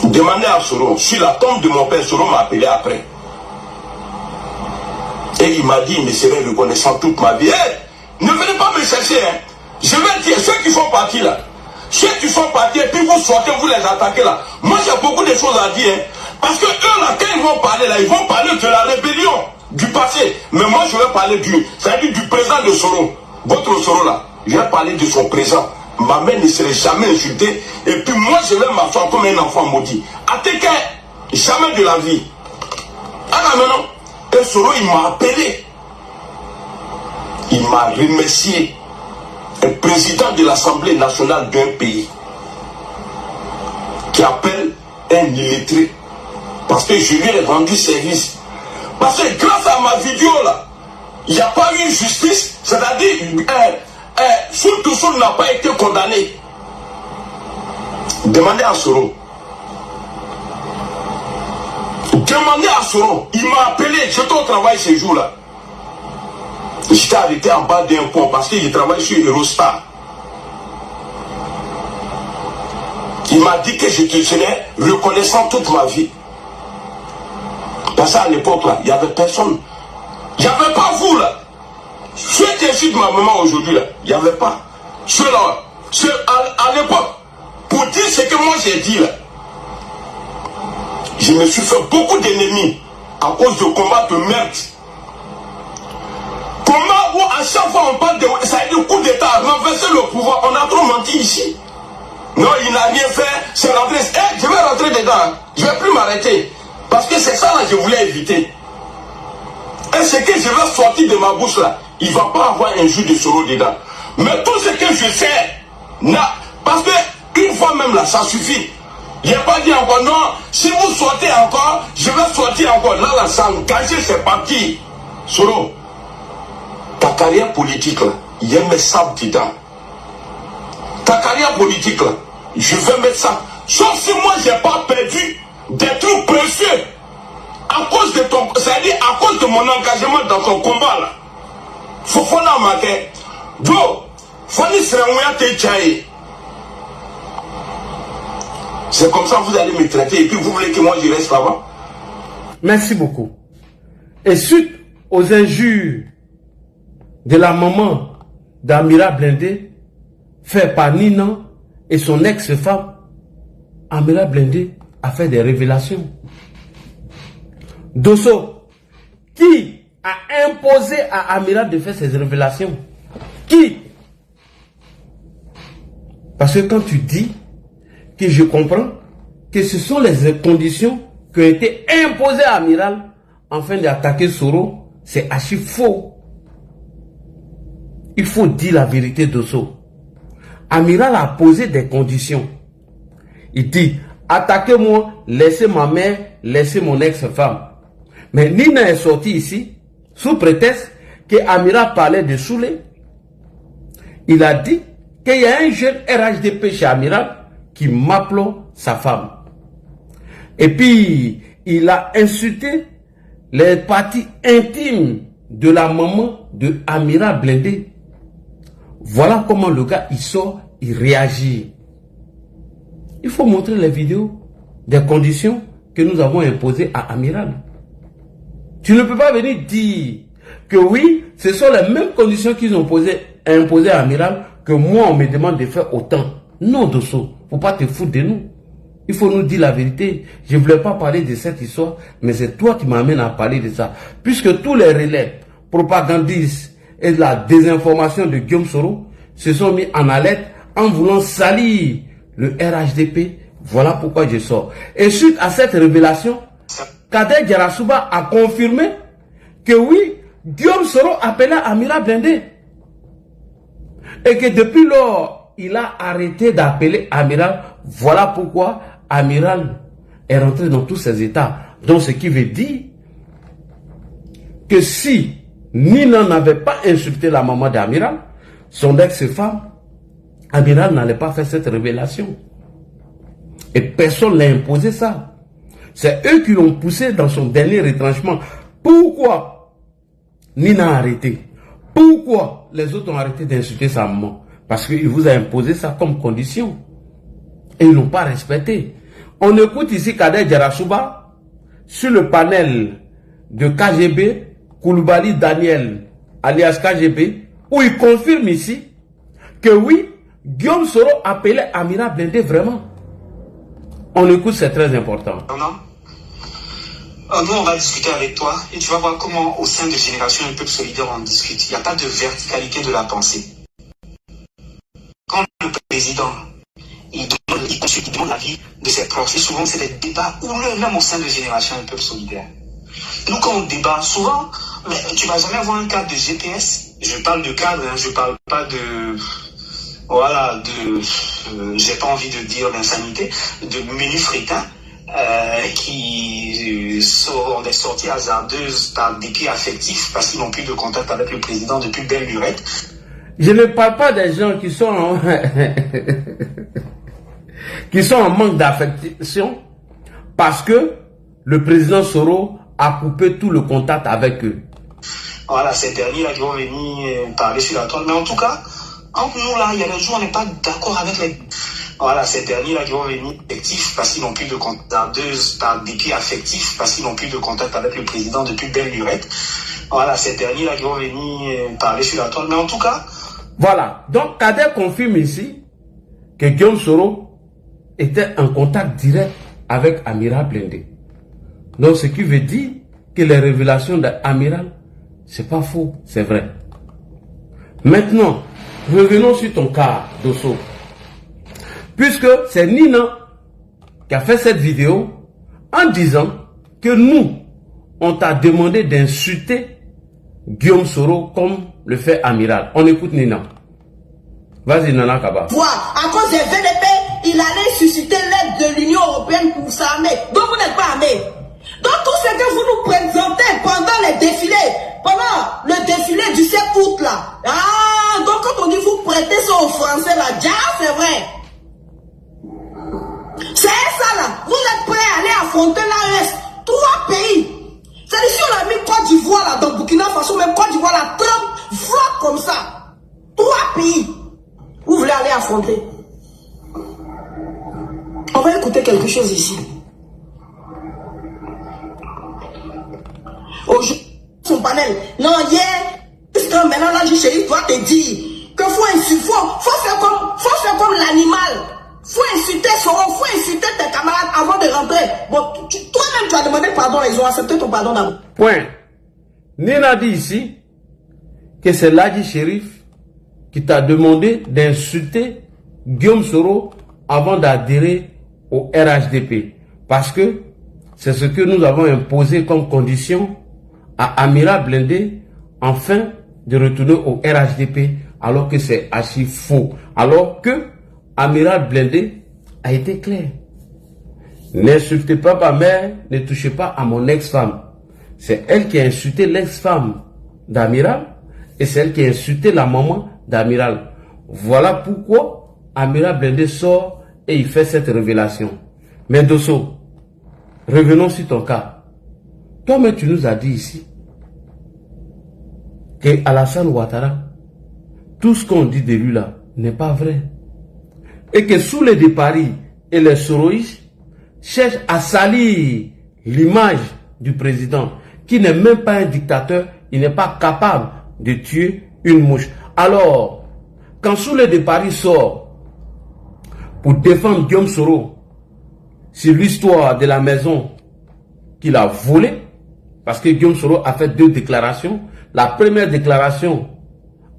Demandez à Soro, sur la tombe de mon père, Soro m'a appelé après. Et il m'a dit, il me serait reconnaissant toute ma vie. Hey, ne venez pas me chercher. Hein. Je vais dire, ceux qui font partie là, ceux qui font partie et puis vous sortez, vous les attaquez là. Moi j'ai beaucoup de choses à dire. Hein. Parce que eux là, quand ils vont parler là, ils vont parler de la rébellion du passé. Mais moi je vais parler c'est-à-dire du présent de Soro. Votre Soro là, je vais parler de son présent. Ma mère ne serait jamais insultée. Et puis moi, je vais m'asseoir comme un enfant maudit. Attaqué, jamais de la vie. Alors maintenant, et Soro, il m'a appelé. Il m'a remercié. Un président de l'Assemblée nationale d'un pays qui appelle un illettré. Parce que je lui ai rendu service. Parce que grâce à ma vidéo là, il n'y a pas eu justice. C'est-à-dire... Soul Toussoul n'a pas été condamné. Demandez à Soro. Demandez à Soro. Il m'a appelé. J'étais au travail ce jour-là. J'étais arrêté en bas d'un pont parce que je travaille sur Eurostar. Il m'a dit que je te serais reconnaissant toute ma vie. Parce qu'à l'époque là, il n'y avait personne. Il n'y avait pas vous là. Ceux qui insultent ma maman aujourd'hui là, il n'y avait pas. Ceux-là, à l'époque, pour dire ce que moi j'ai dit là, je me suis fait beaucoup d'ennemis à cause de combats de merde. Comment où à chaque fois on parle de ça a été le coup d'état, renverser le pouvoir, on a trop menti ici. Non, il n'a rien fait, c'est rentré. Je vais rentrer dedans, je ne vais plus m'arrêter. Parce que c'est ça là que je voulais éviter. Et ce que je vais sortir de ma bouche là, il ne va pas avoir un jus de Soro dedans. Mais tout ce que je sais, parce que une fois même là, ça suffit. Je n'ai pas dit encore non, si vous sortez encore, je vais sortir encore. Là, ça engagé, c'est parti. Soro, ta carrière politique là, il y a mes sables dedans. Ta carrière politique là, je vais mettre ça. Sauf si moi j'ai pas perdu des trucs précieux à cause de ton, c'est-à-dire à cause de mon engagement dans ton combat là. Faut la marquer. Bro, Fanny Serangouya te tchaye. C'est comme ça que vous allez me traiter et puis vous voulez que moi je reste là-bas. Merci beaucoup. Et suite aux injures de la maman d'Amira Blindé, fait par Nina et son ex-femme, Amira Blindé a fait des révélations. Dosso, qui a imposé à Amira de faire ces révélations? Qui? Parce que quand tu dis que je comprends que ce sont les conditions qui ont été imposées à Amiral afin d'attaquer Soro, c'est archi faux. Il faut dire la vérité, Dosso. Amiral a posé des conditions. Il dit, attaquez-moi, laissez ma mère, laissez mon ex-femme. Mais Nina est sorti ici, sous prétexte que Amiral parlait de Soulé. Il a dit qu'il y a un jeune RHDP chez Amiral qui m'appelait sa femme. Et puis, il a insulté les parties intimes de la maman de Amiral Blindé. Voilà comment le gars, il sort, il réagit. Il faut montrer les vidéos des conditions que nous avons imposées à Amiral. Tu ne peux pas venir dire que oui, ce sont les mêmes conditions qu'ils ont imposées à Amiral que moi, on me demande de faire autant. Non, Dosso, il ne faut pas te foutre de nous. Il faut nous dire la vérité. Je ne voulais pas parler de cette histoire, mais c'est toi qui m'amènes à parler de ça. Puisque tous les relais propagandistes et de la désinformation de Guillaume Soro se sont mis en alerte en voulant salir le RHDP. Voilà pourquoi je sors. Et suite à cette révélation, Kader Djarasouba a confirmé que oui, Guillaume Soro appelait Amira Blindé. Et que depuis lors, il a arrêté d'appeler Amiral. Voilà pourquoi Amiral est rentré dans tous ses états. Donc ce qui veut dire que si Nina n'avait pas insulté la maman d'Amiral, son ex-femme, Amiral n'allait pas faire cette révélation. Et personne ne l'a imposé ça. C'est eux qui l'ont poussé dans son dernier retranchement. Pourquoi Nina a arrêté? Pourquoi les autres ont arrêté d'insulter sa maman? Parce qu'il vous a imposé ça comme condition. Et ils n'ont pas respecté. On écoute ici Kader Djarasouba sur le panel de KGB, Koulibaly Daniel, alias KGB, où il confirme ici que oui, Guillaume Soro appelait Amira Blindé vraiment. On écoute, c'est très important. Nous, on va discuter avec toi et tu vas voir comment au sein de Génération Un Peuple Solidaire, on discute. Il n'y a pas de verticalité de la pensée. Quand le président, il demande l'avis de ses proches, et souvent c'est des débats houleux, même au sein de Génération Un Peuple Solidaire. Nous, quand on débat, souvent, mais tu ne vas jamais voir un cadre de GPS. Je parle de cadre, hein, je ne parle pas de... Voilà, j'ai pas envie de dire d'insanité, de menu frétin. Qui sont des sorties hasardeuses par dépit affectif parce qu'ils n'ont plus de contact avec le président depuis belle lurette. Je ne parle pas des gens qui sont qui sont en manque d'affection parce que le président Soro a coupé tout le contact avec eux. Voilà, ces derniers-là qui vont venir parler sur la toile. Mais en tout cas, entre nous là, il y a des jours on n'est pas d'accord avec les... Voilà, ces derniers-là qui vont venir affectifs parce qu'ils n'ont plus de contact, par dépit affectif parce qu'ils n'ont plus de contact avec le président depuis belle lurette. Voilà, ces derniers-là qui vont venir parler sur la toile. Mais en tout cas... Voilà, donc Kader confirme ici que Guillaume Soro était en contact direct avec Amiral Blindé. Donc ce qui veut dire que les révélations d'Amiral, c'est pas faux, c'est vrai. Maintenant, revenons sur ton cas, Dosso. Puisque c'est Nina qui a fait cette vidéo en disant que nous, on t'a demandé d'insulter Guillaume Soro comme le fait Amiral. On écoute Nina. Vas-y, Nana Kaba. À cause des VDP, il allait susciter l'aide de l'Union européenne pour s'armer. Donc vous n'êtes pas armé. Donc tout ce que vous nous présentez pendant les défilés, pendant le défilé du 7 août là. Ah, donc quand on dit vous prêtez ça aux Français là, déjà c'est vrai. C'est ça là. Vous êtes prêts à aller affronter l'AES. 3 pays. C'est-à-dire si on a mis Côte d'Ivoire là, dans Burkina Faso, même Côte d'Ivoire là, Trump flotte comme ça. 3 pays. Vous voulez aller affronter. On va écouter quelque chose ici. Aujourd'hui, son panel. Non, hier, maintenant là, Chéri doit te dire que faut faire comme l'animal. Faut insulter Soro, faut insulter tes camarades avant de rentrer. Bon, toi-même tu as demandé pardon, ils ont accepté ton pardon d'abord. Point. Nina dit ici que c'est Ladji Chérif qui t'a demandé d'insulter Guillaume Soro avant d'adhérer au RHDP. Parce que c'est ce que nous avons imposé comme condition à Amiral Blindé afin de retourner au RHDP, alors que c'est archi faux. Alors que Amiral Blindé a été clair. N'insultez pas ma mère, ne touchez pas à mon ex-femme. C'est elle qui a insulté l'ex-femme d'Amiral et c'est elle qui a insulté la maman d'Amiral. Voilà pourquoi Amiral Blindé sort et il fait cette révélation. Mais Dosso, revenons sur ton cas. Toi-même tu nous as dit ici que Alassane Ouattara, tout ce qu'on dit de lui là n'est pas vrai. Et que sous les de Paris et les soroïstes cherchent à salir l'image du président, qui n'est même pas un dictateur, il n'est pas capable de tuer une mouche. Alors, quand Soulé de Paris sort pour défendre Guillaume Soro sur l'histoire de la maison qu'il a volée, parce que Guillaume Soro a fait 2 déclarations. La première déclaration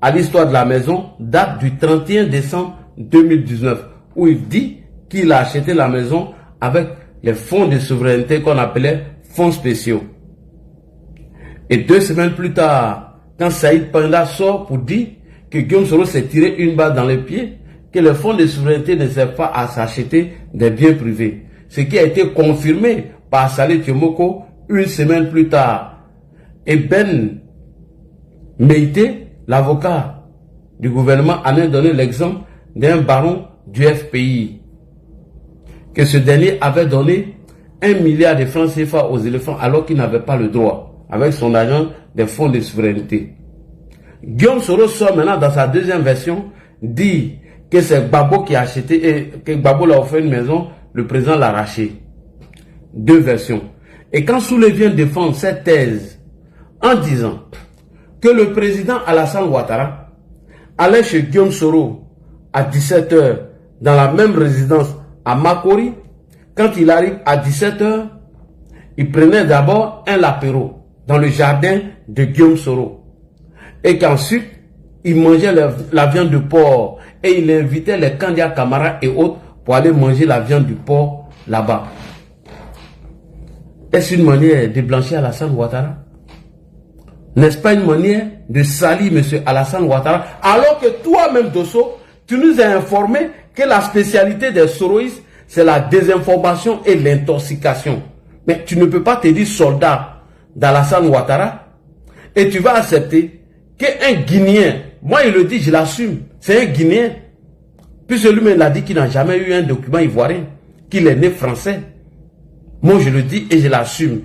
à l'histoire de la maison date du 31 décembre 2019, où il dit qu'il a acheté la maison avec les fonds de souveraineté qu'on appelait fonds spéciaux. Et 2 semaines plus tard, quand Saïd Panda sort pour dire que Guillaume Soro s'est tiré une balle dans les pieds, que les fonds de souveraineté ne servent pas à s'acheter des biens privés. Ce qui a été confirmé par Saleh Tiomoko 1 semaine plus tard. Et Ben Meïté, l'avocat du gouvernement, en a donné l'exemple d'un baron du FPI, que ce dernier avait donné 1 milliard de francs CFA aux éléphants alors qu'il n'avait pas le droit, avec son argent des fonds de souveraineté. Guillaume Soro sort maintenant dans sa 2e version, dit que c'est Gbagbo qui a acheté et que Gbagbo l'a offert une maison, le président l'a arraché. 2 versions. Et quand Soulé vient défendre cette thèse en disant que le président Alassane Ouattara allait chez Guillaume Soro à 17 h dans la même résidence à Makori, quand il arrive à 17 h, il prenait d'abord un apéro dans le jardin de Guillaume Soro. Et qu'ensuite, il mangeait la viande de porc et il invitait les candidats camarades et autres pour aller manger la viande du porc là-bas. Est-ce une manière de blanchir Alassane Ouattara? N'est-ce pas une manière de salir M. Alassane Ouattara? Alors que toi-même, Dosso, tu nous as informé que la spécialité des soroïstes, c'est la désinformation et l'intoxication. Mais tu ne peux pas te dire soldat d'Alassane Ouattara et tu vas accepter qu'un Guinéen, moi il le dit, je l'assume, c'est un Guinéen, puisque lui-même l'a dit qu'il n'a jamais eu un document ivoirien, qu'il est né français. Moi je le dis et je l'assume.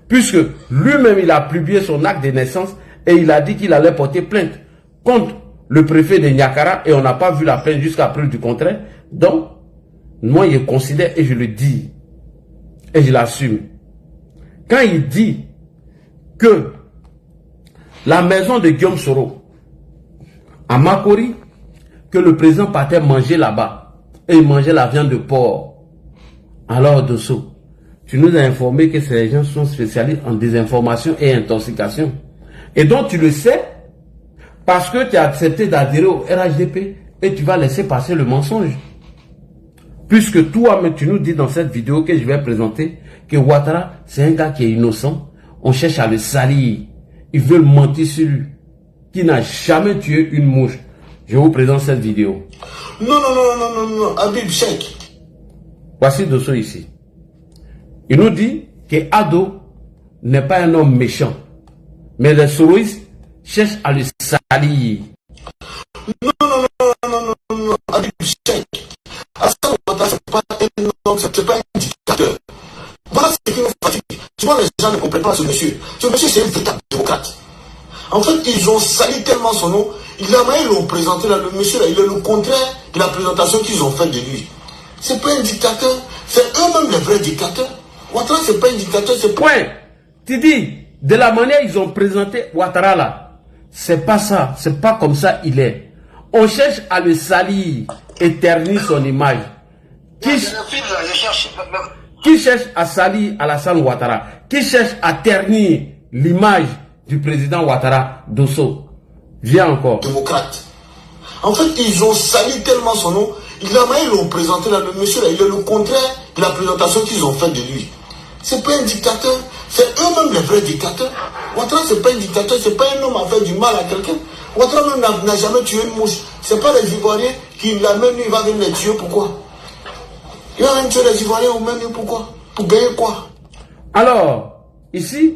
Puisque lui-même, il a publié son acte de naissance et il a dit qu'il allait porter plainte contre le préfet de Niakara et on n'a pas vu la plainte jusqu'à preuve du contraire. Donc, moi, je considère et je le dis et je l'assume. Quand il dit que la maison de Guillaume Soro à Makori, que le président partait manger là-bas et il mangeait la viande de porc, alors Dosso, tu nous as informé que ces gens sont spécialistes en désinformation et intoxication. Et donc tu le sais parce que tu as accepté d'adhérer au RHDP et tu vas laisser passer le mensonge. Puisque toi, tu nous dis dans cette vidéo que je vais présenter que Ouattara, c'est un gars qui est innocent. On cherche à le salir. Ils veulent mentir sur lui. Qui n'a jamais tué une mouche. Je vous présente cette vidéo. Non, Habib Cheikh. Voici Dosso ici. Il nous dit que Ado n'est pas un homme méchant. Mais les soroïstes cherchent à le salir. Non, Habib Cheikh. Hassan Ouattara, c'est pas un homme, c'est pas un dictateur. Voilà ce qui nous fatigue. Tu vois, les gens ne comprennent pas ce monsieur. Ce monsieur, c'est un véritable démocrate. En fait, ils ont sali tellement son nom. Ils l'ont présenté là, le monsieur là, il est le contraire de la présentation qu'ils ont faite de lui. C'est pas un dictateur, c'est eux-mêmes les vrais dictateurs. Ouattara, c'est pas un dictateur, c'est pas... Point. Tu dis, de la manière ils ont présenté Ouattara là, c'est pas ça, c'est pas comme ça il est. On cherche à le salir, éternir son image. Qui cherche à salir Alassane Ouattara? Qui cherche à ternir l'image du président Ouattara? Dosso, viens encore. Démocrate. En fait, ils ont sali tellement son nom. Ils l'ont présenté là, le monsieur là, il est le contraire de la présentation qu'ils ont faite de lui. C'est pas un dictateur, c'est eux-mêmes les vrais dictateurs. Ouattara, c'est pas un dictateur, c'est pas un homme à faire du mal à quelqu'un. Ouattara même n'a jamais tué une mouche. C'est pas les Ivoiriens qui l'amènent, il va venir les tuer, pourquoi? Il va venir tuer les Ivoiriens ou même pourquoi? Pour gagner quoi? Alors, ici,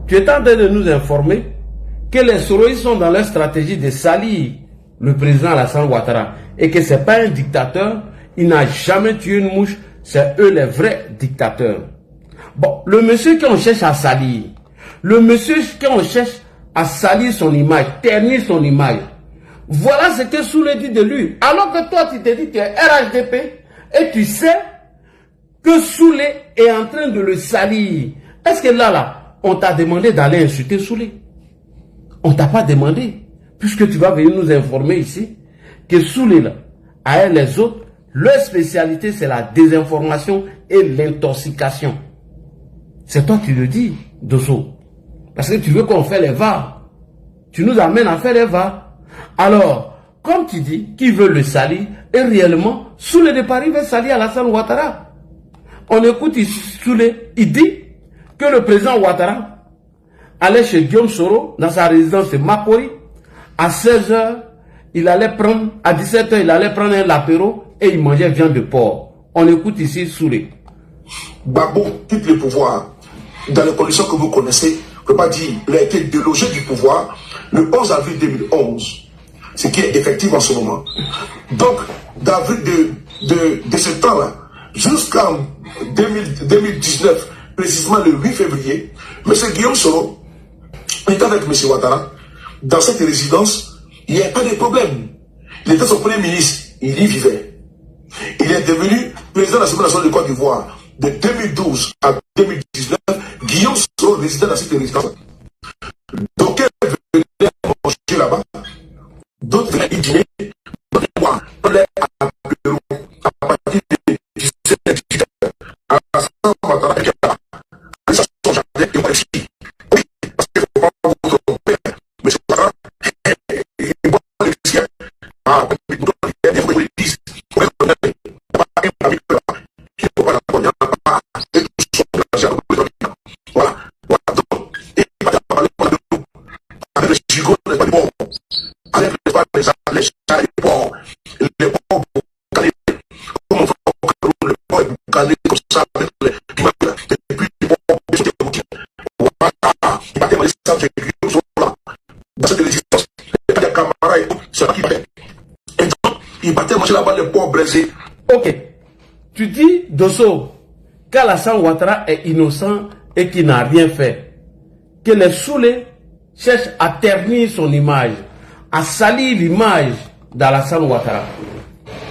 tu es en train de nous informer que les soroïstes sont dans leur stratégie de salir le président Alassane Ouattara et que ce n'est pas un dictateur, il n'a jamais tué une mouche, c'est eux les vrais dictateurs. Bon, le monsieur qu'on cherche à salir, le monsieur qu'on cherche à salir son image, ternir son image, voilà ce que Soulé dit de lui. Alors que toi, tu te dis que tu es RHDP et tu sais que Soulé est en train de le salir. Est-ce que là, on t'a demandé d'aller insulter Soulé? On t'a pas demandé. Puisque tu vas venir nous informer ici que Soulé, là, à elle les autres, leur spécialité, c'est la désinformation et l'intoxication. C'est toi qui le dis, Dosso. Parce que tu veux qu'on fait les VAR. Tu nous amènes à faire les VAR. Alors, comme tu dis, qui veut le salir, et réellement, Soulé de Paris veut salir Alassane Ouattara. On écoute Soulé, il dit que le président Ouattara allait chez Guillaume Soro, dans sa résidence de Makori, à 16h, il allait prendre, à 17h, il allait prendre un apéro et il mangeait viande de porc. On écoute ici Soulé. Gbagbo quitte le pouvoir dans les conditions que vous connaissez. Je ne peux pas dire, il a été délogé du pouvoir le 11 avril 2011, ce qui est effectif en ce moment. Donc, d'avril de ce temps-là, jusqu'en 2019, précisément le 8 février, M. Guillaume Soro était avec M. Ouattara dans cette résidence. Il n'y a pas de problème. Il était son premier ministre, il y vivait. Il est devenu président de l'Assemblée nationale de Côte d'Ivoire de 2012 à 2019. Guillaume Soro résidait dans cette résidence. Donc, elle venait manger là-bas, d'autres venaient y dîner, d'autres venaient à l'apéro à partir de 17h. À la salle Ouattara, il y a ça son jardin et on réussit. Oui, parce qu'il ne faut pas vous tromper. Mais c'est pas il boit le ciel. Ah, mais il y a des fois, ils disent, il faut pas un ami là, il ne faut pas la première, et tout son plaisir. Voilà. Voilà. Donc, il va parler de nous. Avec le gigot, les pas bon. Avec les pas les bons. Les bons, comme on fait au Cameroun, les bons, calés comme ça, avec les et puis les bons, voilà. Il va démarrer ça, j'ai vu là. Dans cette résistance, les pas des camarades, c'est là qu'il fait. Et donc, il battait manger là-bas les pauvres brisés. Ok. Tu dis, Dosso, qu'Alassane Ouattara est innocent et qui n'a rien fait, que les Soulé cherchent à ternir son image, à salir l'image d'Alassane Ouattara.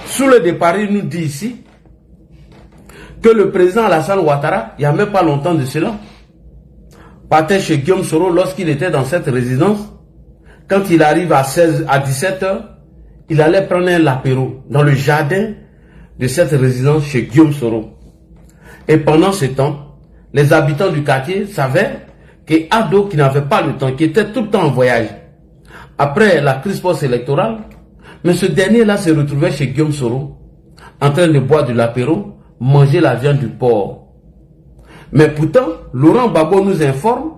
Soulé de Paris nous dit ici que le président Alassane Ouattara, il n'y a même pas longtemps de cela, partait chez Guillaume Soro lorsqu'il était dans cette résidence. Quand il arrive à 17 h, il allait prendre un apéro dans le jardin de cette résidence chez Guillaume Soro. Et pendant ce temps, les habitants du quartier savaient que Ado, qui n'avait pas le temps, qui était tout le temps en voyage, après la crise post-électorale, mais ce dernier-là se retrouvait chez Guillaume Soro, en train de boire de l'apéro, manger la viande du porc. Mais pourtant, Laurent Gbagbo nous informe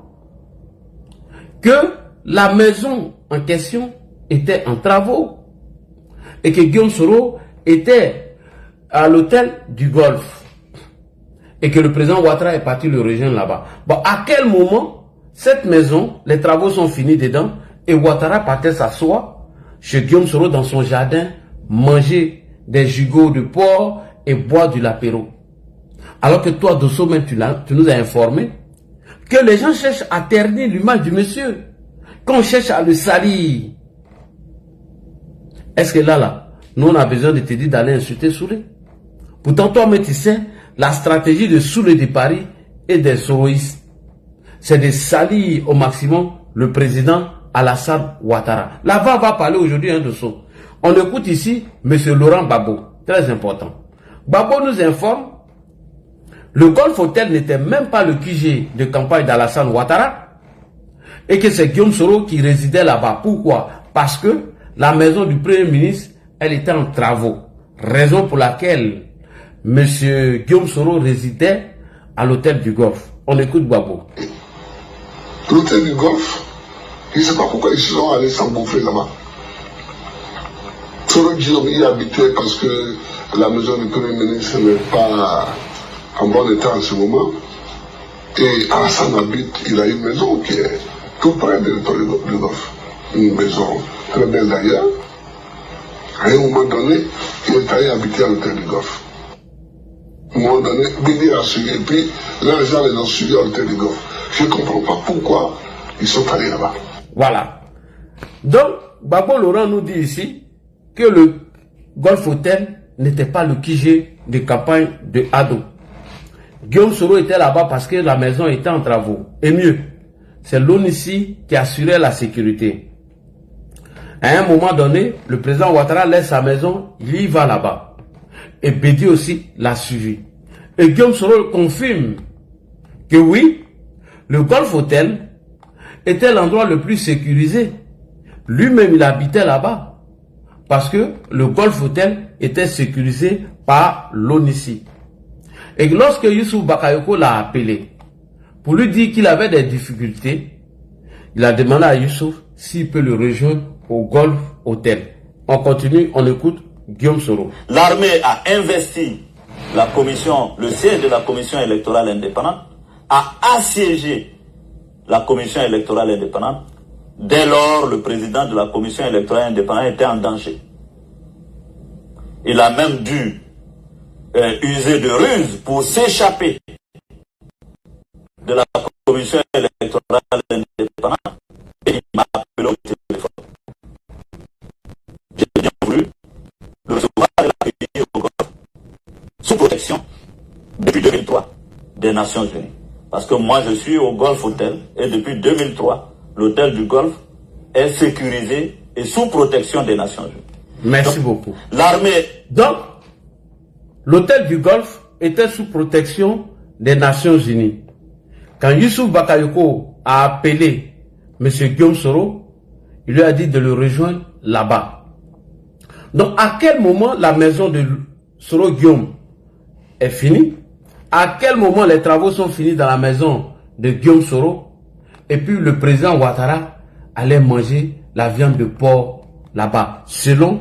que la maison en question était en travaux et que Guillaume Soro était à l'hôtel du Golfe et que le président Ouattara est parti le rejoindre là-bas. Bon, à quel moment cette maison, les travaux sont finis dedans et Ouattara partait s'asseoir chez Guillaume Soro dans son jardin, manger des gigots de porc et boire de l'apéro? Alors que toi, Dosso, même tu nous as informé que les gens cherchent à ternir l'image du monsieur, qu'on cherche à le salir. Est-ce que là, nous on a besoin de te dire d'aller insulter Soulé? Pourtant, toi-même, tu sais, la stratégie de Soulé de Paris et des soroïstes, c'est de salir au maximum le président Alassane Ouattara. Là-bas, on va parler aujourd'hui de Dosso. On écoute ici M. Laurent Gbagbo, très important. Gbagbo nous informe le Golf Hotel n'était même pas le QG de campagne d'Alassane Ouattara et que c'est Guillaume Soro qui résidait là-bas. Pourquoi? Parce que la maison du Premier ministre, elle était en travaux. Raison pour laquelle M. Guillaume Soro résidait à l'hôtel du Golfe. On écoute Gbagbo. L'hôtel du Golfe, je ne sais pas pourquoi ils sont allés s'engouffrer là-bas. Soro Guillaume y habitait parce que la maison du Premier ministre n'est pas en bon état en ce moment. Et Alassane habite, il a une maison qui est tout près de l'hôtel du Golfe. Une maison très belle d'ailleurs. À un moment donné, il est allé habiter à l'hôtel du Golfe. À un moment donné, Bini a suivi, et puis là, les gens les ont suivis à l'hôtel du Golfe. Je ne comprends pas pourquoi ils sont allés là-bas. Voilà. Donc, Gbagbo Laurent nous dit ici que le Golf Hotel n'était pas le QG de campagne de Ado. Guillaume Soro était là-bas parce que la maison était en travaux. Et mieux, c'est l'ONICI qui assurait la sécurité. À un moment donné, le président Ouattara laisse sa maison, il y va là-bas. Et Bédi aussi l'a suivi. Et Guillaume Soro confirme que oui, le Golf Hotel était l'endroit le plus sécurisé. Lui-même, il habitait là-bas. Parce que le Golf Hotel était sécurisé par l'ONICI. Et lorsque Youssouf Bakayoko l'a appelé pour lui dire qu'il avait des difficultés, il a demandé à Youssouf s'il peut le rejoindre au Golf Hotel. On continue, on écoute Guillaume Soro. L'armée a investi la commission, le siège de la commission électorale indépendante, a assiégé la commission électorale indépendante. Dès lors, le président de la commission électorale indépendante était en danger. Il a même dû user de ruse pour s'échapper de la commission électorale indépendante et il m'a appelé au téléphone. J'ai bien voulu le recevoir et l'accueillir au Golfe sous protection depuis 2003 des Nations Unies. Parce que moi je suis au Golf Hotel et depuis 2003, l'hôtel du Golfe est sécurisé et sous protection des Nations Unies. Merci beaucoup. L'armée. Donc, l'hôtel du Golfe était sous protection des Nations Unies. Quand Youssouf Bakayoko a appelé M. Guillaume Soro, il lui a dit de le rejoindre là-bas. Donc, à quel moment la maison de Soro Guillaume est finie? À quel moment les travaux sont finis dans la maison de Guillaume Soro? Et puis le président Ouattara allait manger la viande de porc là-bas, selon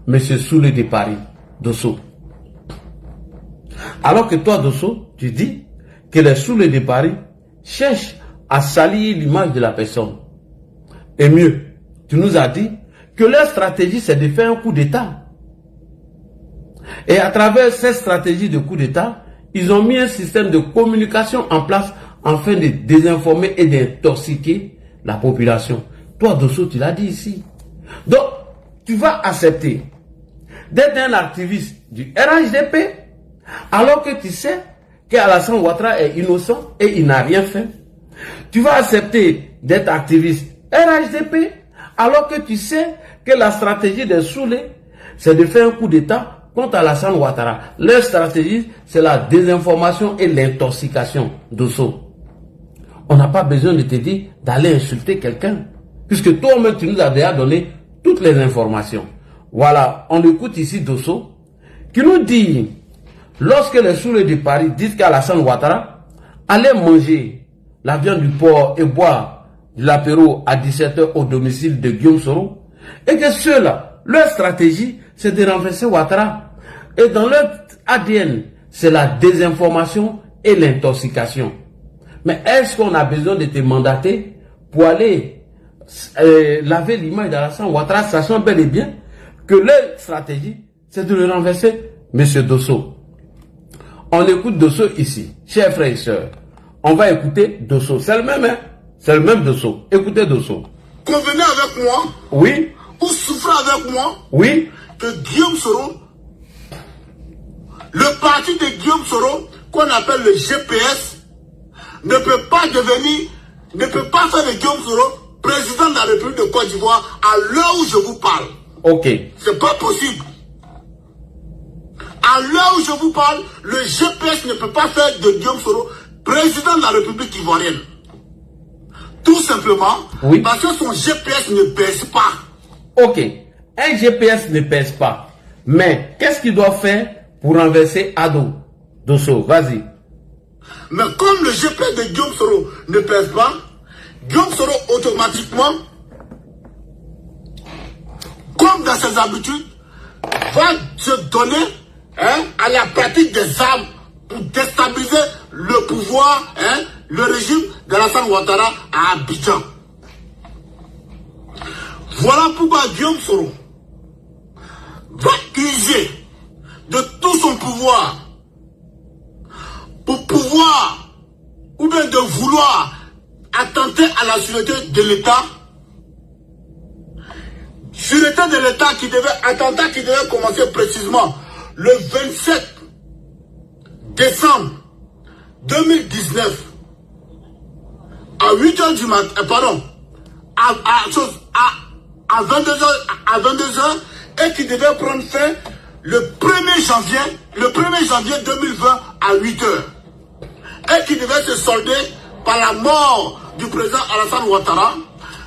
M. Soulé de Paris, Dosso. Alors que toi, Dosso, tu dis que les Soulé de Paris cherchent à salir l'image de la personne. Et mieux, tu nous as dit que leur stratégie, c'est de faire un coup d'État. Et à travers cette stratégie de coup d'État, ils ont mis un système de communication en place afin de désinformer et d'intoxiquer la population. Toi, Dosso, tu l'as dit ici. Donc, tu vas accepter d'être un activiste du RHDP alors que tu sais qu'Alassane Ouattara est innocent et il n'a rien fait. Tu vas accepter d'être activiste RHDP alors que tu sais que la stratégie des Soulés, c'est de faire un coup d'État contre Alassane Ouattara. Leur stratégie, c'est la désinformation et l'intoxication. Dosso, on n'a pas besoin de te dire d'aller insulter quelqu'un, puisque toi-même, tu nous as déjà donné toutes les informations. Voilà, on écoute ici Dosso, qui nous dit, lorsque les Soulés de Paris disent qu'Alassane Ouattara allait manger la viande du porc et boire de l'apéro à 17h au domicile de Guillaume Soro, et que ceux-là, leur stratégie, c'est de renverser Ouattara. Et dans leur ADN, c'est la désinformation et l'intoxication. Mais est-ce qu'on a besoin de te mandater pour aller laver l'image d'Alassane Ouattara, sachant bel et bien que leur stratégie, c'est de le renverser? Monsieur Dosso, on écoute Dosso ici, chers frères et sœurs. On va écouter Dosso. C'est le même, hein? C'est le même Dosso. Écoutez Dosso. Convenez avec moi. Oui. Ou souffrez avec moi. Oui. Que Guillaume Soro, le parti de Guillaume Soro, qu'on appelle le GPS, ne peut pas faire de Guillaume Soro président de la République de Côte d'Ivoire à l'heure où je vous parle. Ok. C'est pas possible. À l'heure où je vous parle, le GPS ne peut pas faire de Guillaume Soro président de la République ivoirienne. Tout simplement, oui, parce que son GPS ne pèse pas. Ok. Un GPS ne pèse pas. Mais qu'est-ce qu'il doit faire pour renverser Ado? Dosso, vas-y. Mais comme le GPS de Guillaume Soro ne pèse pas, Guillaume Soro automatiquement, comme dans ses habitudes, va se donner à la pratique des armes pour déstabiliser le pouvoir, le régime d'Alassane Ouattara à Abidjan. Voilà pourquoi Guillaume Soro va user de tout son pouvoir pour pouvoir, ou bien de vouloir attenter à la sûreté de l'État. Sûreté de l'État attentat qui devait commencer précisément le 27 décembre 2019 à 8h du matin, pardon, à 22h, et qui devait prendre fin le 1er janvier 2020 à 8h, et qui devait se solder par la mort du président Alassane Ouattara,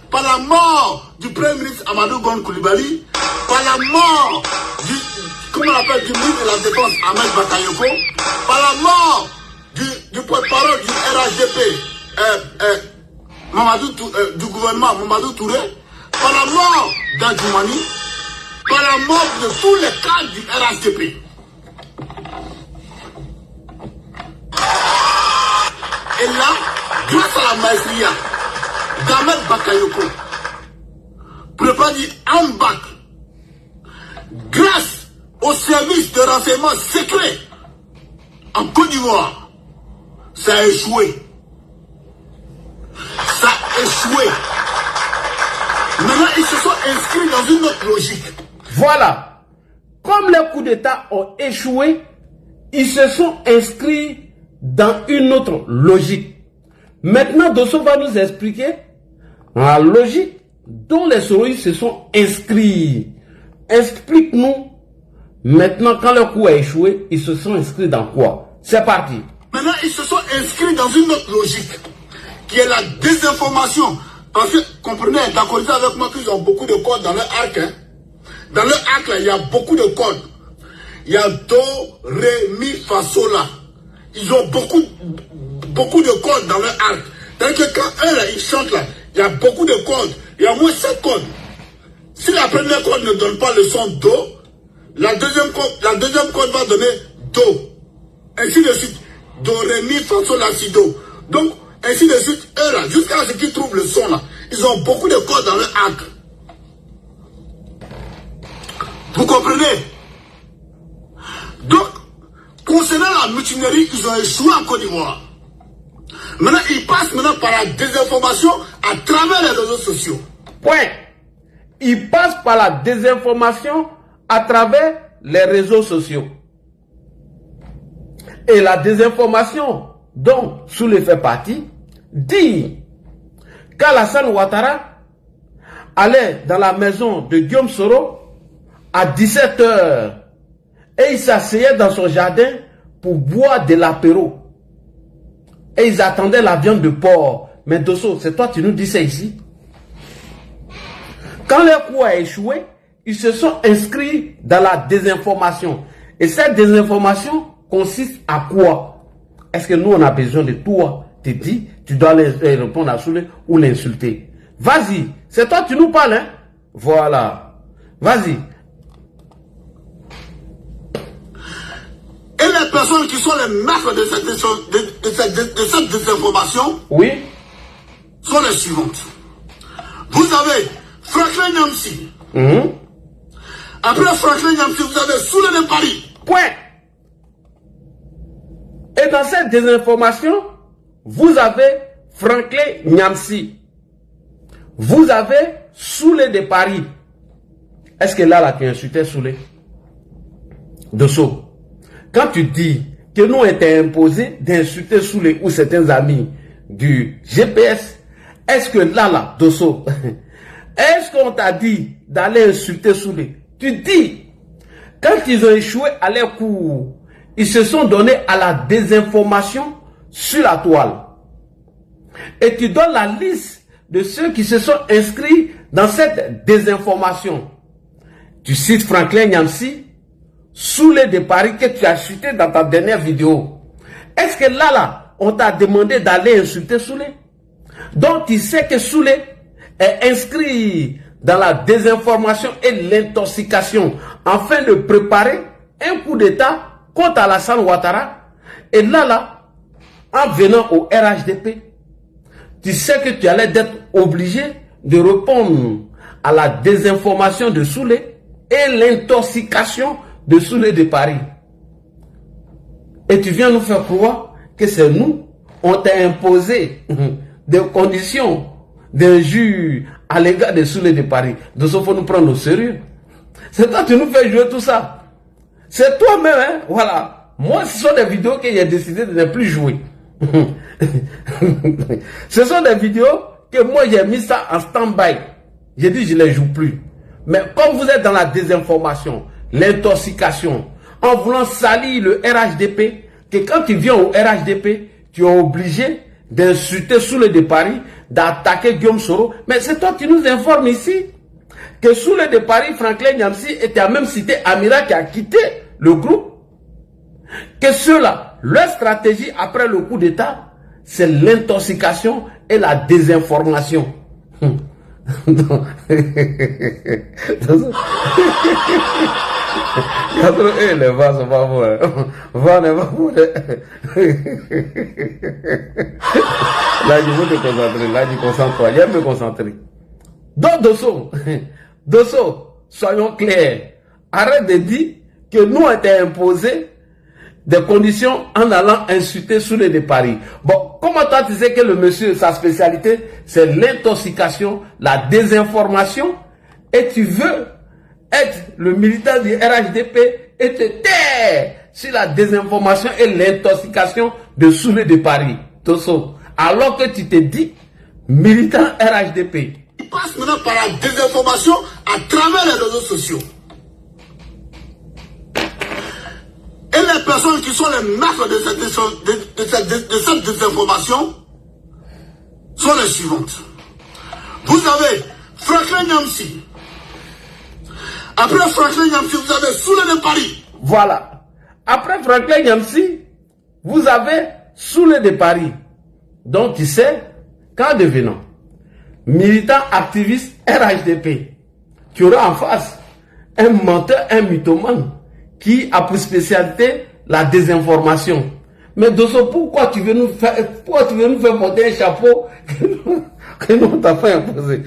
par la mort du premier ministre Amadou Gon Coulibaly, par la mort du ministre de la Défense Ahmed Bakayoko, par la mort du porte-parole du RHDP, du gouvernement Mamadou Touré, par la mort d'Adjoumani, par la mort de tous les cadres du RHDP. Et là, grâce à la maestria d'Ahmed Bakayoko, prépare un bac, grâce au service de renseignement secret en Côte d'Ivoire, ça a échoué. Ça a échoué. Maintenant, ils se sont inscrits dans une autre logique. Voilà. Comme les coups d'État ont échoué, ils se sont inscrits dans une autre logique. Maintenant, Dosso va nous expliquer la logique dont les soroïstes se sont inscrits. Explique-nous. Maintenant, quand le coup a échoué, ils se sont inscrits dans quoi? C'est parti. Maintenant, ils se sont inscrits dans une autre logique, qui est la désinformation. Parce que, comprenez, d'accord avec moi qu'ils ont beaucoup de codes dans leur arc. Dans leur arc, là, il y a beaucoup de codes. Il y a Do, Ré, Mi, Fa, Sol, là. Ils ont beaucoup de codes dans leur arc. C'est-à-dire que quand eux, là, ils chantent, là, il y a beaucoup de codes. Il y a au moins 7 codes. Si la première code ne donne pas le son Do, la deuxième code va donner Do. Ainsi de suite. Do, Ré, Mi, Fa, Sol, La, Si, Do. Donc, ainsi de suite, eux là, jusqu'à ce qu'ils trouvent le son là, ils ont beaucoup de codes dans leur arc. Vous comprenez? Donc, concernant la mutinerie, ils ont échoué en Côte d'Ivoire. Maintenant, il passe maintenant par la désinformation à travers les réseaux sociaux. Point. Il passe par la désinformation à travers les réseaux sociaux. Et la désinformation dont Soulé fait partie dit qu'Alassane Ouattara allait dans la maison de Guillaume Soro à 17 h et il s'asseyait dans son jardin pour boire de l'apéro. Et ils attendaient la viande de porc. Mais Dosso, c'est toi qui nous dis ça ici. Quand leur coup a échoué, ils se sont inscrits dans la désinformation. Et cette désinformation consiste à quoi? Est-ce que nous on a besoin de toi? Tu dis, tu dois répondre à Soulé ou l'insulter. Vas-y, c'est toi qui nous parles, hein? Voilà. Vas-y. Et les personnes qui sont les maîtres de cette désinformation, oui, sont les suivantes. Vous avez Franklin Nyamsi. Après Franklin Nyamsi, vous avez Soulé de Paris. Point. Et dans cette désinformation, vous avez Franklin Nyamsi. Vous avez Soulé de Paris. Est-ce que là, tu insultais Soulé? Dosso, quand tu dis que nous était imposé d'insulter Soulé ou certains amis du GPS, est-ce que là, Dosso, est-ce qu'on t'a dit d'aller insulter Soulé? Tu dis, quand ils ont échoué à leur cours, ils se sont donnés à la désinformation sur la toile. Et tu donnes la liste de ceux qui se sont inscrits dans cette désinformation. Tu cites Franklin Nyamsi, Soulé de Paris que tu as cité dans ta dernière vidéo. Est-ce que là, on t'a demandé d'aller insulter Soulé? Donc tu sais que Soulé est inscrit dans la désinformation et l'intoxication afin de préparer un coup d'État contre Alassane Ouattara. Et là, en venant au RHDP, tu sais que tu allais être obligé de répondre à la désinformation de Soulé et l'intoxication de Soulé de Paris. Et tu viens nous faire croire que c'est nous, on t'a imposé des conditions d'injure à l'égard de Soulé de Paris. Donc il faut nous prendre au sérieux. C'est toi qui nous fais jouer tout ça. C'est toi-même, hein? Voilà. Moi, ce sont des vidéos que j'ai décidé de ne plus jouer. Ce sont des vidéos que moi j'ai mis ça en stand-by. J'ai dit je ne les joue plus. Mais comme vous êtes dans la désinformation, l'intoxication, en voulant salir le RHDP, que quand tu viens au RHDP, tu es obligé d'insulter Soulé de Paris, d'attaquer Guillaume Soro. Mais c'est toi qui nous informe ici que Soulé de Paris, Franklin Nyamsi était à même cité Amira qui a quitté le groupe. Que ceux-là, leur stratégie après le coup d'État, c'est l'intoxication et la désinformation. Les vents sont pas bons. Vent n'est pas bon. Là, je veux te concentrer. Là, je concentre-toi. Je vais me concentrer. Donc, Dosso, soyons clairs. Arrête de dire que nous on été imposés des conditions en allant insulter Soulé de Paris. Bon, comment toi tu sais que le monsieur, sa spécialité, c'est l'intoxication, la désinformation, et tu veux être le militant du RHDP et te taire sur la désinformation et l'intoxication de Soulé de Paris. Dosso, alors que tu te dis militant RHDP. Il passe maintenant par la désinformation à travers les réseaux sociaux. Et les personnes qui sont les maîtres de cette désinformation sont les suivantes. Vous avez Franklin Nyamsi. Après Franklin Nyamsi, vous avez Soulé de Paris. Voilà. Après Franklin Nyamsi, vous avez Soulé de Paris. Donc tu sais, qu'en devenant militant activiste RHDP, tu auras en face un menteur, un mythomane qui a pour spécialité la désinformation. Mais Dosso, pourquoi tu veux nous faire porter un chapeau que nous t'a pas imposé?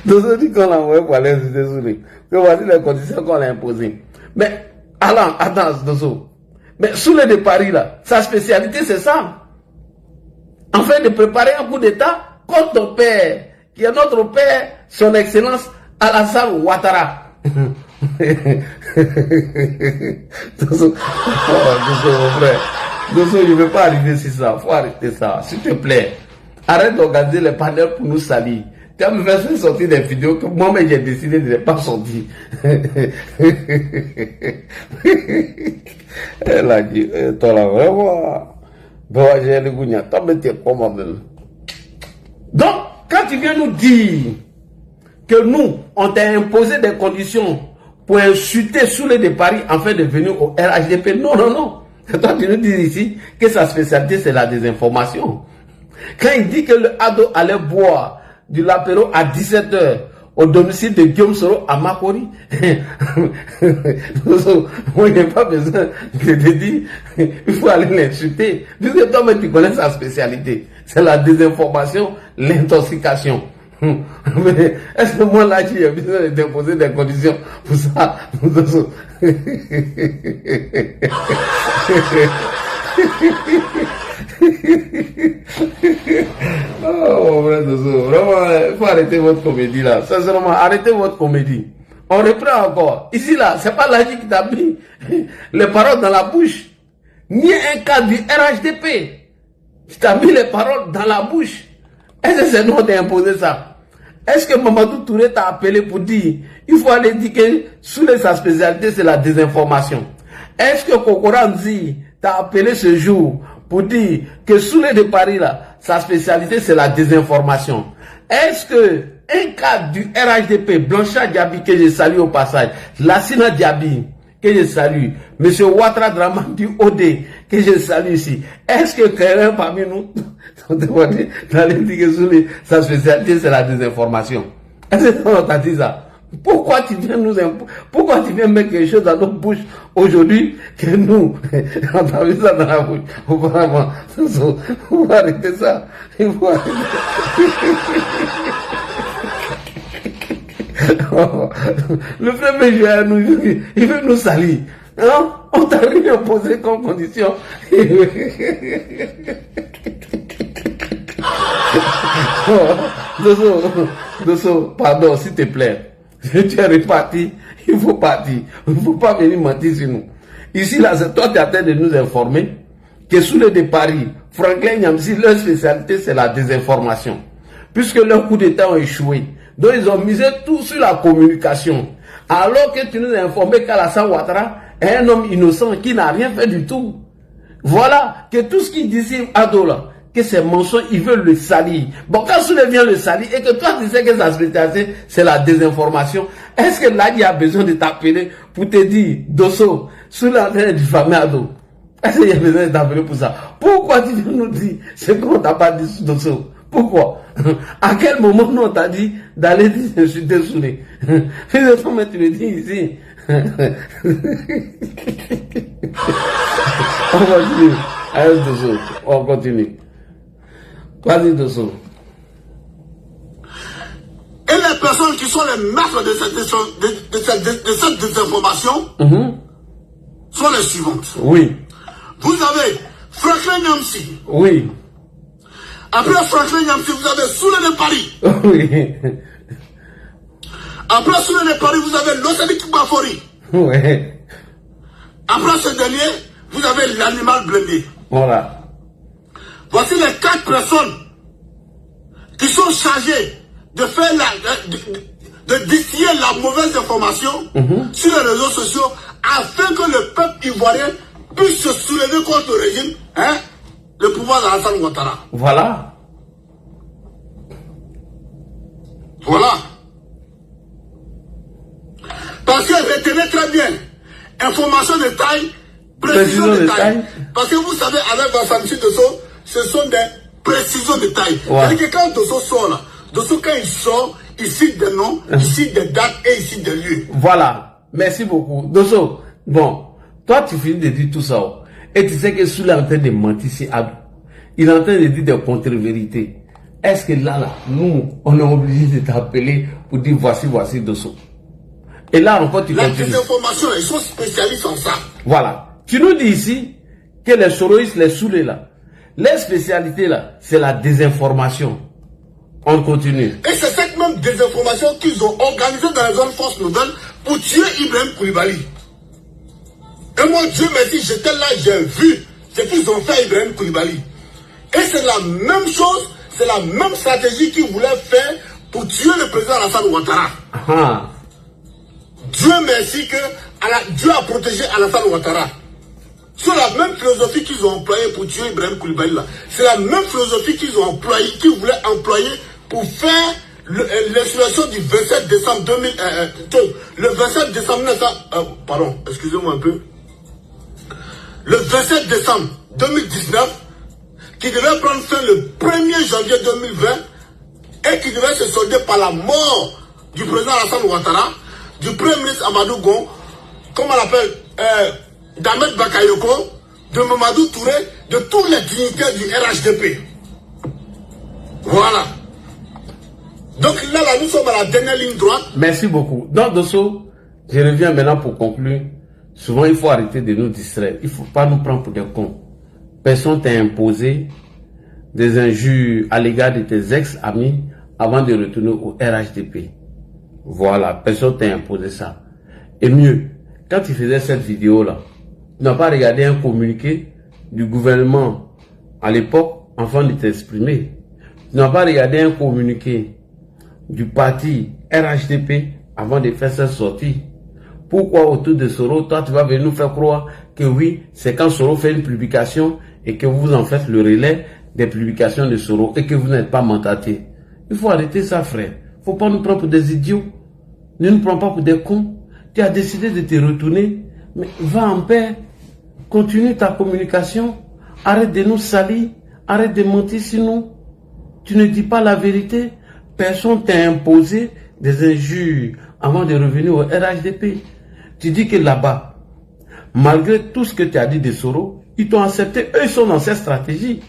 Dosso dit qu'on l'a envoyé pour aller se soulever. Que voici les conditions qu'on l'a imposées. Mais attends, Dosso. Mais Soulé de Paris, là, sa spécialité, c'est ça. En fait, de préparer un coup d'État contre ton père, qui est notre père, son excellence Alassane Ouattara. Dosso, mon frère. Dosso, je ne veux pas arriver sur ça. Il faut arrêter ça. S'il te plaît. Arrête d'organiser les panels pour nous salir. Tu as me fait sortir des vidéos que moi-même j'ai décidé de ne pas sortir. Elle a dit, toi là, vraiment. Bon, j'ai le goût, toi, mais t'es pas moi-même. Donc, quand tu viens nous dire que nous, on t'a imposé des conditions pour insulter Soulé de Paris afin de venir au RHDP, non, non, non. Toi, tu nous dis ici que sa spécialité, c'est la désinformation. Quand il dit que le ado allait boire du lapéro à 17h au domicile de Guillaume Soro à Makori, moi, il n'y a pas besoin de te dire, il faut aller l'insulter. Puisque toi, tu connais sa spécialité. C'est la désinformation, l'intoxication. Mais est-ce que moi là j'ai besoin de déposer des conditions pour ça? Oh, vraiment, il faut arrêter votre comédie là. Sincèrement, arrêtez votre comédie. On reprend encore. Ici là, c'est pas l'AJ qui t'a mis les paroles dans la bouche. Ni un cas du RHDP qui t'a mis les paroles dans la bouche. Est-ce que c'est nous d'imposer ça? Est-ce que Mamadou Touré t'a appelé pour dire il faut aller dire que sous sa spécialité c'est la désinformation? Est-ce que Kokoranzi t'a appelé ce jour pour dire que Soulé de Paris là, sa spécialité c'est la désinformation? Est-ce que un cas du RHDP, Blanchard Diaby que je salue au passage, Lassina Diaby que je salue, Monsieur Ouattara Draman du OD que je salue ici, est-ce que quelqu'un parmi nous d'aller dire que Soulé, sa spécialité c'est la désinformation? Est-ce qu'on t'a dit ça? Pourquoi tu viens pourquoi tu viens mettre quelque chose dans notre bouche aujourd'hui que nous, on t'a mis ça dans la bouche auparavant? Il faut arrêter ça. Il faut arrêter. Le premier juillet, il veut nous salir. Hein? On t'a rien imposé comme condition. Dosso, pardon, s'il te plaît. Tu es reparti, il faut partir. Il ne faut pas venir mentir sur nous. Ici, là, c'est toi qui es en train de nous informer que Soulé de Paris, Franklin Nyamsi, leur spécialité, c'est la désinformation. Puisque leurs coups d'État ont échoué. Donc, ils ont misé tout sur la communication. Alors que tu nous as informé qu'Alassane Ouattara est un homme innocent qui n'a rien fait du tout. Voilà, que tout ce qu'il disait Ado là, que ces mensonges, ils veulent le salir. Bon, quand Soulé vient le salir et que toi tu sais que sa spécialité, c'est la désinformation, est-ce que là, il y a besoin de t'appeler pour te dire, Dosso, Soulé est en train de diffamer Ado? Est-ce qu'il y a besoin de t'appeler pour ça? Pourquoi tu viens nous dire ce qu'on t'a pas dit, Dosso? Pourquoi? À quel moment on t'a dit d'aller insulter Soulé? Finalement, tu le dis ici. On continue. Allez, Dosso, on continue. Vas-y, Dosso. Et les personnes qui sont les maîtres de cette désinformation sont les suivantes. Oui. Vous avez Franklin Nyamsi. Oui. Après Franklin Nyamsi, vous avez Soulé de Paris. Oui. Après Soulé de Paris, vous avez Lossenik Bafori. Oui. Après ce dernier, vous avez l'animal blindé. Voilà. Voici les 4 personnes qui sont chargées de faire de distiller la mauvaise information sur les réseaux sociaux afin que le peuple ivoirien puisse se soulever contre le régime, le pouvoir d'Alassane Ouattara. Voilà. Voilà. Parce que retenez très bien, information de taille, précision de taille. Parce que vous savez, avec Vassanchi Dosso, ce sont des précisions de taille. Ouais. C'est-à-dire que quand Dosso sort là, Dosso quand il sort, il cite des noms, il cite des dates et il cite des lieux. Voilà. Merci beaucoup. Dosso, bon, toi tu finis de dire tout ça. Et tu sais que Soulé est en train de mentir si Abdou. Il est en train de dire des contre-vérités. Est-ce que là, nous, on est obligé de t'appeler pour dire voici Dosso? Et là encore tu continues. Les informations, ils sont spécialistes en ça. Voilà. Tu nous dis ici que les soroïstes, les saoulés là, les spécialités là, c'est la désinformation. On continue. Et c'est cette même désinformation qu'ils ont organisée dans les zones forces nouvelles pour tuer Ibrahim Koulibaly. Et moi, Dieu merci, j'étais là, j'ai vu ce qu'ils ont fait à Ibrahim Koulibaly. Et c'est la même chose, c'est la même stratégie qu'ils voulaient faire pour tuer le président Alassane Ouattara. Dieu merci que Dieu a protégé Alassane Ouattara. C'est la même philosophie qu'ils ont employée pour tuer Ibrahim Koulibaly là. C'est la même philosophie qu'ils ont employée, qu'ils voulaient employer pour faire l'insurrection du 27 décembre 2000. Le 27 décembre 1900. Pardon, excusez-moi un peu. Le 27 décembre 2019, qui devait prendre fin le 1er janvier 2020 et qui devait se solder par la mort du président Alassane Ouattara, du premier ministre Amadou Gon, comme on l'appelle, d'Ahmed Bakayoko, de Mamadou Touré, de tous les dignitaires du RHDP. Voilà. Donc là, nous sommes à la dernière ligne droite. Merci beaucoup. Donc, Dosso, je reviens maintenant pour conclure. Souvent, il faut arrêter de nous distraire. Il ne faut pas nous prendre pour des cons. Personne t'a imposé des injures à l'égard de tes ex-amis avant de retourner au RHDP. Voilà, personne t'a imposé ça. Et mieux, quand tu faisais cette vidéo-là, tu n'as pas regardé un communiqué du gouvernement à l'époque afin de t'exprimer. Tu n'as pas regardé un communiqué du parti RHDP avant de faire cette sortie. Pourquoi autour de Soro, toi tu vas venir nous faire croire que oui, c'est quand Soro fait une publication et que vous en faites le relais des publications de Soro et que vous n'êtes pas mandaté. Il faut arrêter ça, frère. Il ne faut pas nous prendre pour des idiots. Ne nous prends pas pour des cons. Tu as décidé de te retourner, mais va en paix. Continue ta communication. Arrête de nous salir. Arrête de mentir sur nous. Tu ne dis pas la vérité. Personne t'a imposé des injures avant de revenir au RHDP. Tu dis que là-bas, malgré tout ce que tu as dit de Soro, ils t'ont accepté. Eux, ils sont dans cette stratégie.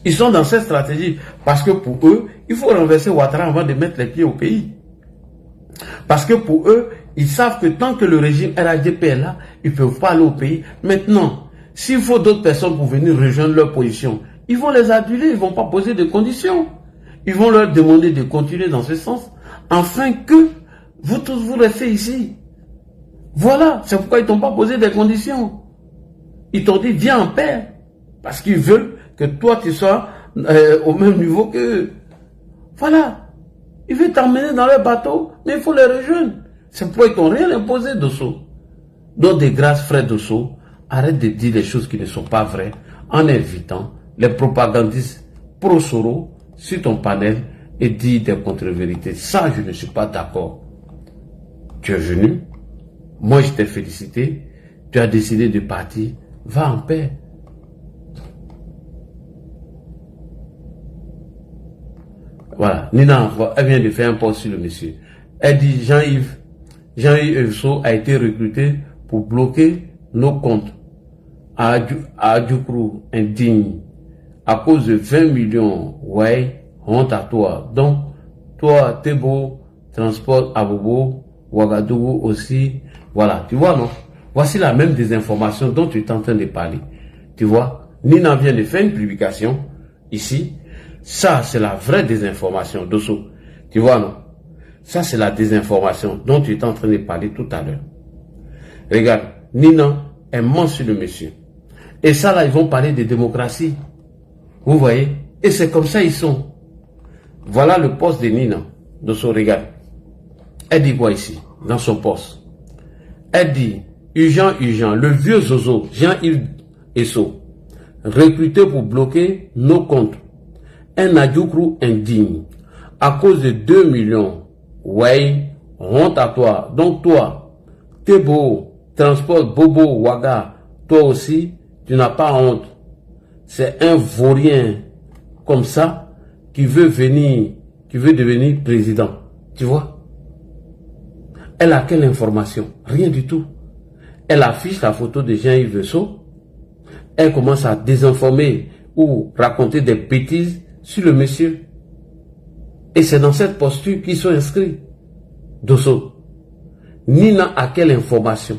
Ils sont dans cette stratégie parce que pour eux, il faut renverser Ouattara avant de mettre les pieds au pays. Parce que pour eux, ils savent que tant que le régime RHDP est là, ils ne peuvent pas aller au pays. Maintenant, s'il faut d'autres personnes pour venir rejoindre leur position, ils vont les aduler, ils ne vont pas poser de conditions. Ils vont leur demander de continuer dans ce sens, afin que vous tous vous restez ici. Voilà, c'est pourquoi ils ne t'ont pas posé des conditions. Ils t'ont dit, viens en paix. Parce qu'ils veulent que toi, tu sois au même niveau qu'eux. Voilà. Ils veulent t'emmener dans leur bateau, mais il faut les rejoindre. C'est pourquoi ils t'ont rien imposé, Dosso. Donc, de grâce, frère Dosso, arrête de dire des choses qui ne sont pas vraies en invitant les propagandistes pro-Soro sur ton panel et dire des contre-vérités. Ça, je ne suis pas d'accord. Tu es venu, moi je t'ai félicité, tu as décidé de partir, va en paix. Voilà, Nina, elle vient de faire un post sur le monsieur. Elle dit Jean-Yves Evso a été recruté pour bloquer nos comptes à Adjoukrou indigne à cause de 20 millions. Ouais, honte à toi. Donc, toi, Tebo, transport à Bobo, Ouagadougou aussi. Voilà, tu vois, non? Voici la même désinformation dont tu es en train de parler. Tu vois, Nina vient de faire une publication ici. Ça, c'est la vraie désinformation, Dosso. Tu vois, non? Ça, c'est la désinformation dont tu es en train de parler tout à l'heure. Regarde, Nina, elle ment sur le monsieur. Et ça, là, ils vont parler de démocratie. Vous voyez? Et c'est comme ça ils sont. Voilà le poste de Nina, Dosso, regarde. Elle dit quoi ici, dans son poste? Elle dit, urgent, le vieux Zozo, Jean-Yves Esso, recruté pour bloquer nos comptes. Un Adjoukrou indigne, à cause de 2 millions. Ouais, honte à toi. Donc toi, Tebo, transport Bobo, Ouaga, toi aussi, tu n'as pas honte. C'est un vaurien comme ça qui veut devenir président. Tu vois? Elle a quelle information? Rien du tout. Elle affiche la photo de Jean-Yves Esso. Elle commence à désinformer ou raconter des bêtises sur le monsieur. Et c'est dans cette posture qu'ils sont inscrits. Dosso, Nina a quelle information?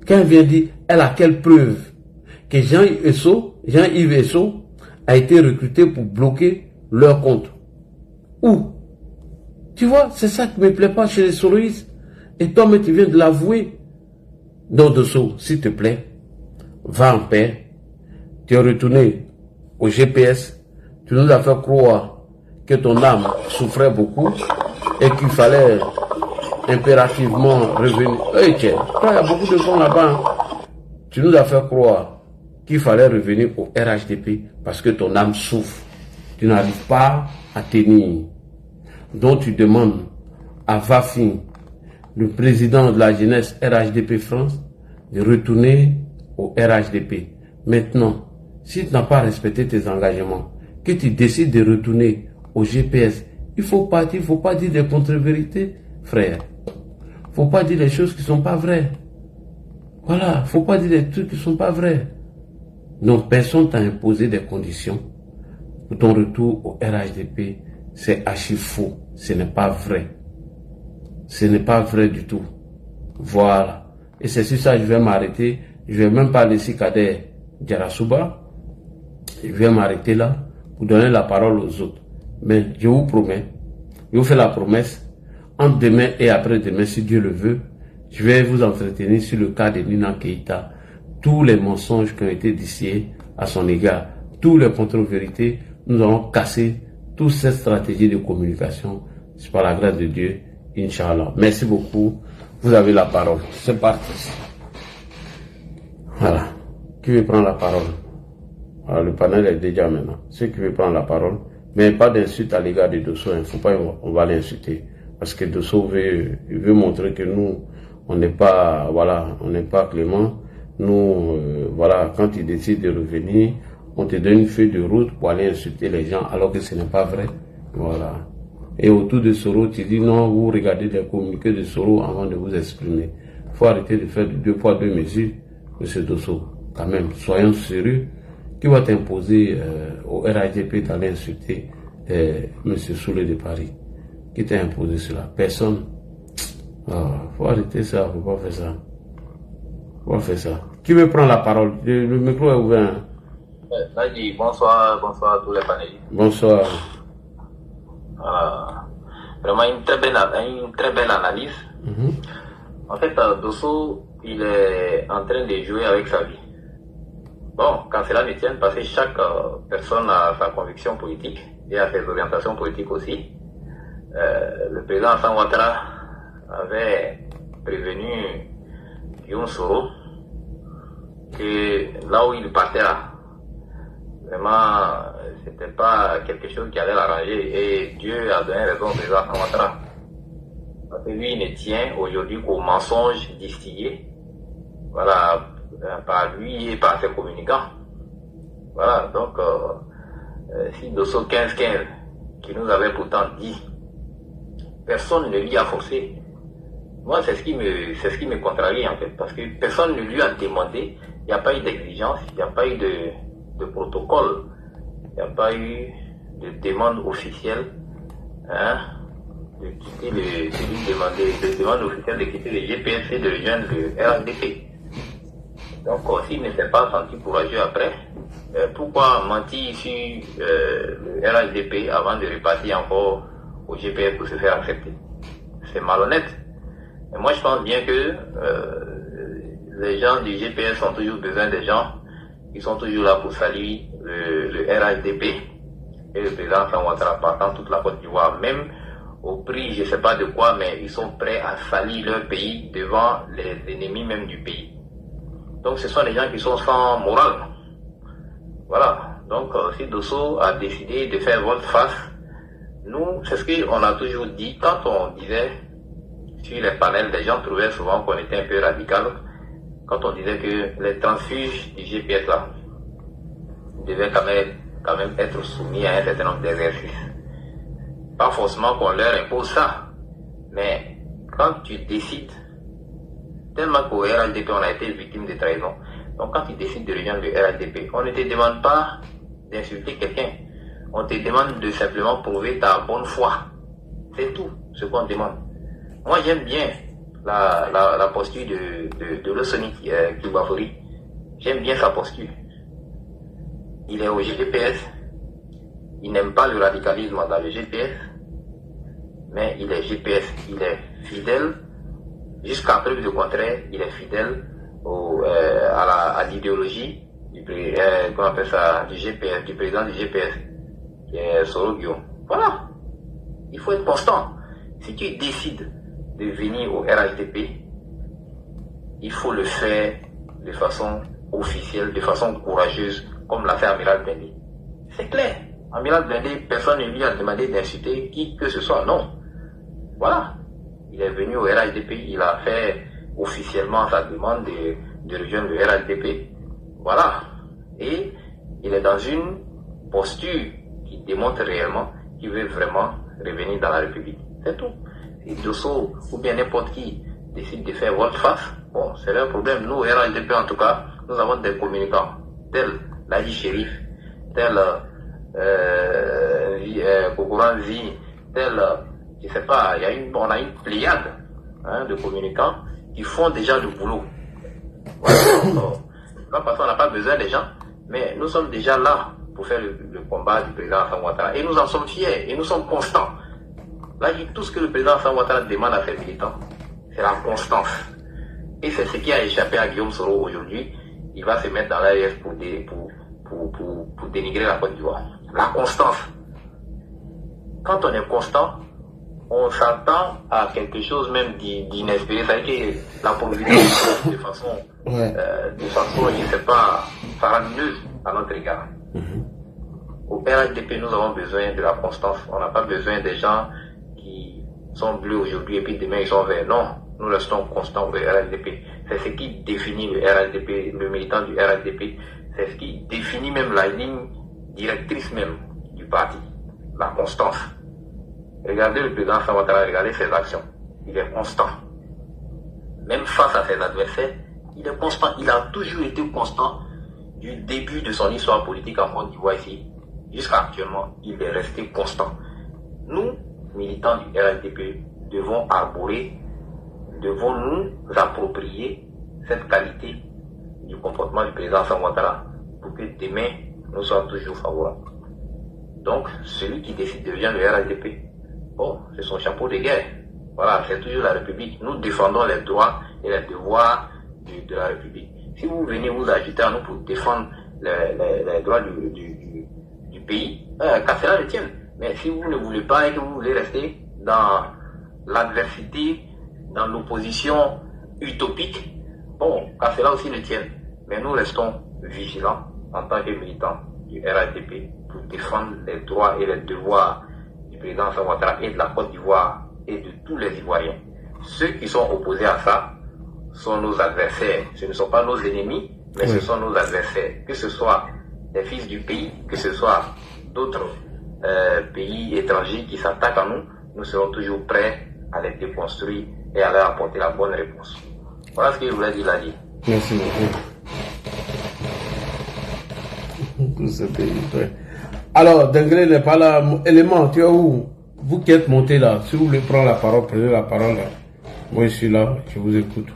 Quand elle vient dire, elle a quelle preuve que Jean-Yves Esso a été recruté pour bloquer leur compte? Où? Tu vois, c'est ça qui ne me plaît pas chez les soloistes. Et toi, mais tu viens de l'avouer. Donc, Dosso, s'il te plaît, va en paix. Tu es retourné au GPS. Tu nous as fait croire que ton âme souffrait beaucoup et qu'il fallait impérativement revenir. Hey, tiens, il y a beaucoup de gens là-bas. Hein. Tu nous as fait croire qu'il fallait revenir au RHDP parce que ton âme souffre. Tu n'arrives pas à tenir. Donc tu demandes à Vafin, le président de la jeunesse RHDP France, de retourner au RHDP. Maintenant, si tu n'as pas respecté tes engagements, que tu décides de retourner au GPS, il faut pas dire des contre-vérités, frère. Faut pas dire les choses qui sont pas vraies. Voilà, faut pas dire des trucs qui sont pas vrais. Donc personne t'a imposé des conditions pour ton retour au RHDP. C'est archi faux. Ce n'est pas vrai. Ce n'est pas vrai du tout. Voilà. Et c'est sur ça que je vais m'arrêter. Je vais même pas laisser Kader Djarasuba. Je vais m'arrêter là pour donner la parole aux autres. Mais je vous promets, je vous fais la promesse, entre demain et après-demain, si Dieu le veut, je vais vous entretenir sur le cas de Nina Keïta. Tous les mensonges qui ont été distillés à son égard, toutes les contre-vérités, nous allons casser toute cette stratégie de communication. C'est par la grâce de Dieu, Inch'Allah. Merci beaucoup. Vous avez la parole. C'est parti. Voilà. Qui veut prendre la parole? Alors, le panel est déjà maintenant. Ceux qui veulent prendre la parole, mais pas d'insulte à l'égard de Dosso. Il ne faut pas, on va l'insulter. Parce que Dosso veut montrer que nous, on n'est pas, voilà, on n'est pas clément. Nous, voilà, quand il décide de revenir, on te donne une feuille de route pour aller insulter les gens, alors que ce n'est pas vrai. Voilà. Et autour de Soro, tu dis non, vous regardez les communiqués de Soro avant de vous exprimer. Il faut arrêter de faire 2 poids 2 mesures, M. Dosso. Quand même, soyons sérieux. Qui va t'imposer au RHDP d'aller insulter M. Soulé de Paris? Qui t'a imposé cela? Personne. Faut arrêter ça, faut pas faire ça. Faut pas faire ça. Qui veut prendre la parole? Le micro est ouvert. Nadi, bonsoir à tous les panélistes. Bonsoir. Vraiment une très belle analyse. En fait, Dosso, il est en train de jouer avec sa vie. Bon, quand cela ne tient, parce que chaque personne a sa conviction politique et a ses orientations politiques aussi. Le président Alassane Ouattara avait prévenu Guillaume Soro que là où il partait là, vraiment, c'était pas quelque chose qui allait l'arranger et Dieu a donné raison au président Alassane Ouattara. Parce que lui, il ne tient aujourd'hui qu'aux mensonges distillés, voilà, par lui et par ses communicants. Voilà, donc, si Dosso 15-15, qui nous avait pourtant dit, personne ne lui a forcé. Moi, c'est ce qui me contrarie en fait, parce que personne ne lui a demandé, il n'y a pas eu d'exigence, il n'y a pas eu de protocole, il n'y a pas eu de demande officielle, hein, de quitter de demande officielle de quitter le GPS et de rejoindre le RHDP. Donc, s'il ne s'est pas senti courageux après, pourquoi mentir sur le RHDP avant de repartir encore au GPS pour se faire accepter? C'est malhonnête. Et moi, je pense bien que les gens du GPS ont toujours besoin des gens qui sont toujours là pour saluer le RHDP et le président Alassane Ouattara partant toute la Côte d'Ivoire, même au prix, je ne sais pas de quoi, mais ils sont prêts à salir leur pays devant les ennemis même du pays. Donc ce sont des gens qui sont sans morale. Voilà. Donc si Dosso a décidé de faire volte-face, nous, c'est ce qu'on a toujours dit. Quand on disait sur les panels, les gens trouvaient souvent qu'on était un peu radical. Quand on disait que les transfuges du GPS là devaient quand même être soumis à un certain nombre d'exercices. Pas forcément qu'on leur impose ça. Mais quand tu décides, tellement qu'au RHDP, on a été victime de trahison. Donc quand tu décides de rejoindre le RHDP, on ne te demande pas d'insulter quelqu'un. On te demande de simplement prouver ta bonne foi. C'est tout ce qu'on demande. Moi, j'aime bien la posture de Losoni Kibafori. J'aime bien sa posture. Il est au GPS. Il n'aime pas le radicalisme dans le GPS. Mais il est GPS. Il est fidèle. Jusqu'à preuve du contraire, il est fidèle à l'idéologie du GPS, du président du GPS, qui est Soro Guillaume. Voilà. Il faut être constant. Si tu décides de venir au RHDP, il faut le faire de façon officielle, de façon courageuse, comme l'a fait Amiral Blindé. C'est clair. Amiral Blindé, personne ne lui a demandé d'insulter qui que ce soit. Non. Voilà. Il est venu au RHDP, il a fait officiellement sa demande de rejoindre le RHDP. Voilà. Et il est dans une posture qui démontre réellement qu'il veut vraiment revenir dans la République. C'est tout. Si Dosso ou bien n'importe qui décide de faire votre face, bon, c'est leur problème. Nous, au RHDP en tout cas, nous avons des communicants, tels Ladi Chérif, tels Kokoran Zi, tels, je sais pas, on a une pléiade de communicants qui font déjà le boulot. Voilà. Pas parce qu'on n'a pas besoin des gens, mais nous sommes déjà là pour faire le combat du président Alassane Ouattara. Et nous en sommes fiers, et nous sommes constants. Là, tout ce que le président Alassane Ouattara demande à ses militants, c'est la constance. Et c'est ce qui a échappé à Guillaume Soro aujourd'hui. Il va se mettre dans l'AEF pour dénigrer la Côte d'Ivoire. La constance. Quand on est constant, on s'attend à quelque chose même d'inespéré. C'est-à-dire que la providence de façon, je ne sais pas, faramineuse à notre égard. Au RHDP, nous avons besoin de la constance. On n'a pas besoin des gens qui sont bleus aujourd'hui et puis demain ils sont verts. Non, nous restons constants au RHDP. C'est ce qui définit le RHDP, le militant du RHDP. C'est ce qui définit même la ligne directrice même du parti. La constance. Regardez le président Alassane Ouattara, regardez ses actions. Il est constant. Même face à ses adversaires, il est constant. Il a toujours été constant du début de son histoire politique en Côte d'Ivoire ici jusqu'à actuellement. Il est resté constant. Nous, militants du RHDP, devons arborer, devons nous approprier cette qualité du comportement du président Alassane Ouattara pour que demain nous soyons toujours favorables. Donc, celui qui décide de venir le RHDP, bon, c'est son chapeau de guerre. Voilà, c'est toujours la République. Nous défendons les droits et les devoirs de la République. Si vous venez vous ajouter à nous pour défendre les droits du pays, qu'à cela le tienne. Mais si vous ne voulez pas et que vous voulez rester dans l'adversité, dans l'opposition utopique, bon, qu'à cela aussi le tienne. Mais nous restons vigilants en tant que militants du RHDP pour défendre les droits et les devoirs du président Alassane Ouattara et de la Côte d'Ivoire et de tous les Ivoiriens. Ceux qui sont opposés à ça sont nos adversaires. Ce ne sont pas nos ennemis, mais ce sont nos adversaires. Que ce soit les fils du pays, que ce soit d'autres pays étrangers qui s'attaquent à nous, nous serons toujours prêts à les déconstruire et à leur apporter la bonne réponse. Voilà ce que je voulais dire là. Merci beaucoup. Ce pays, alors, Dengré n'est pas là. Élément, tu es où? Vous qui êtes monté là, si vous voulez prendre la parole, prenez la parole là. Moi je suis là, je vous écoute.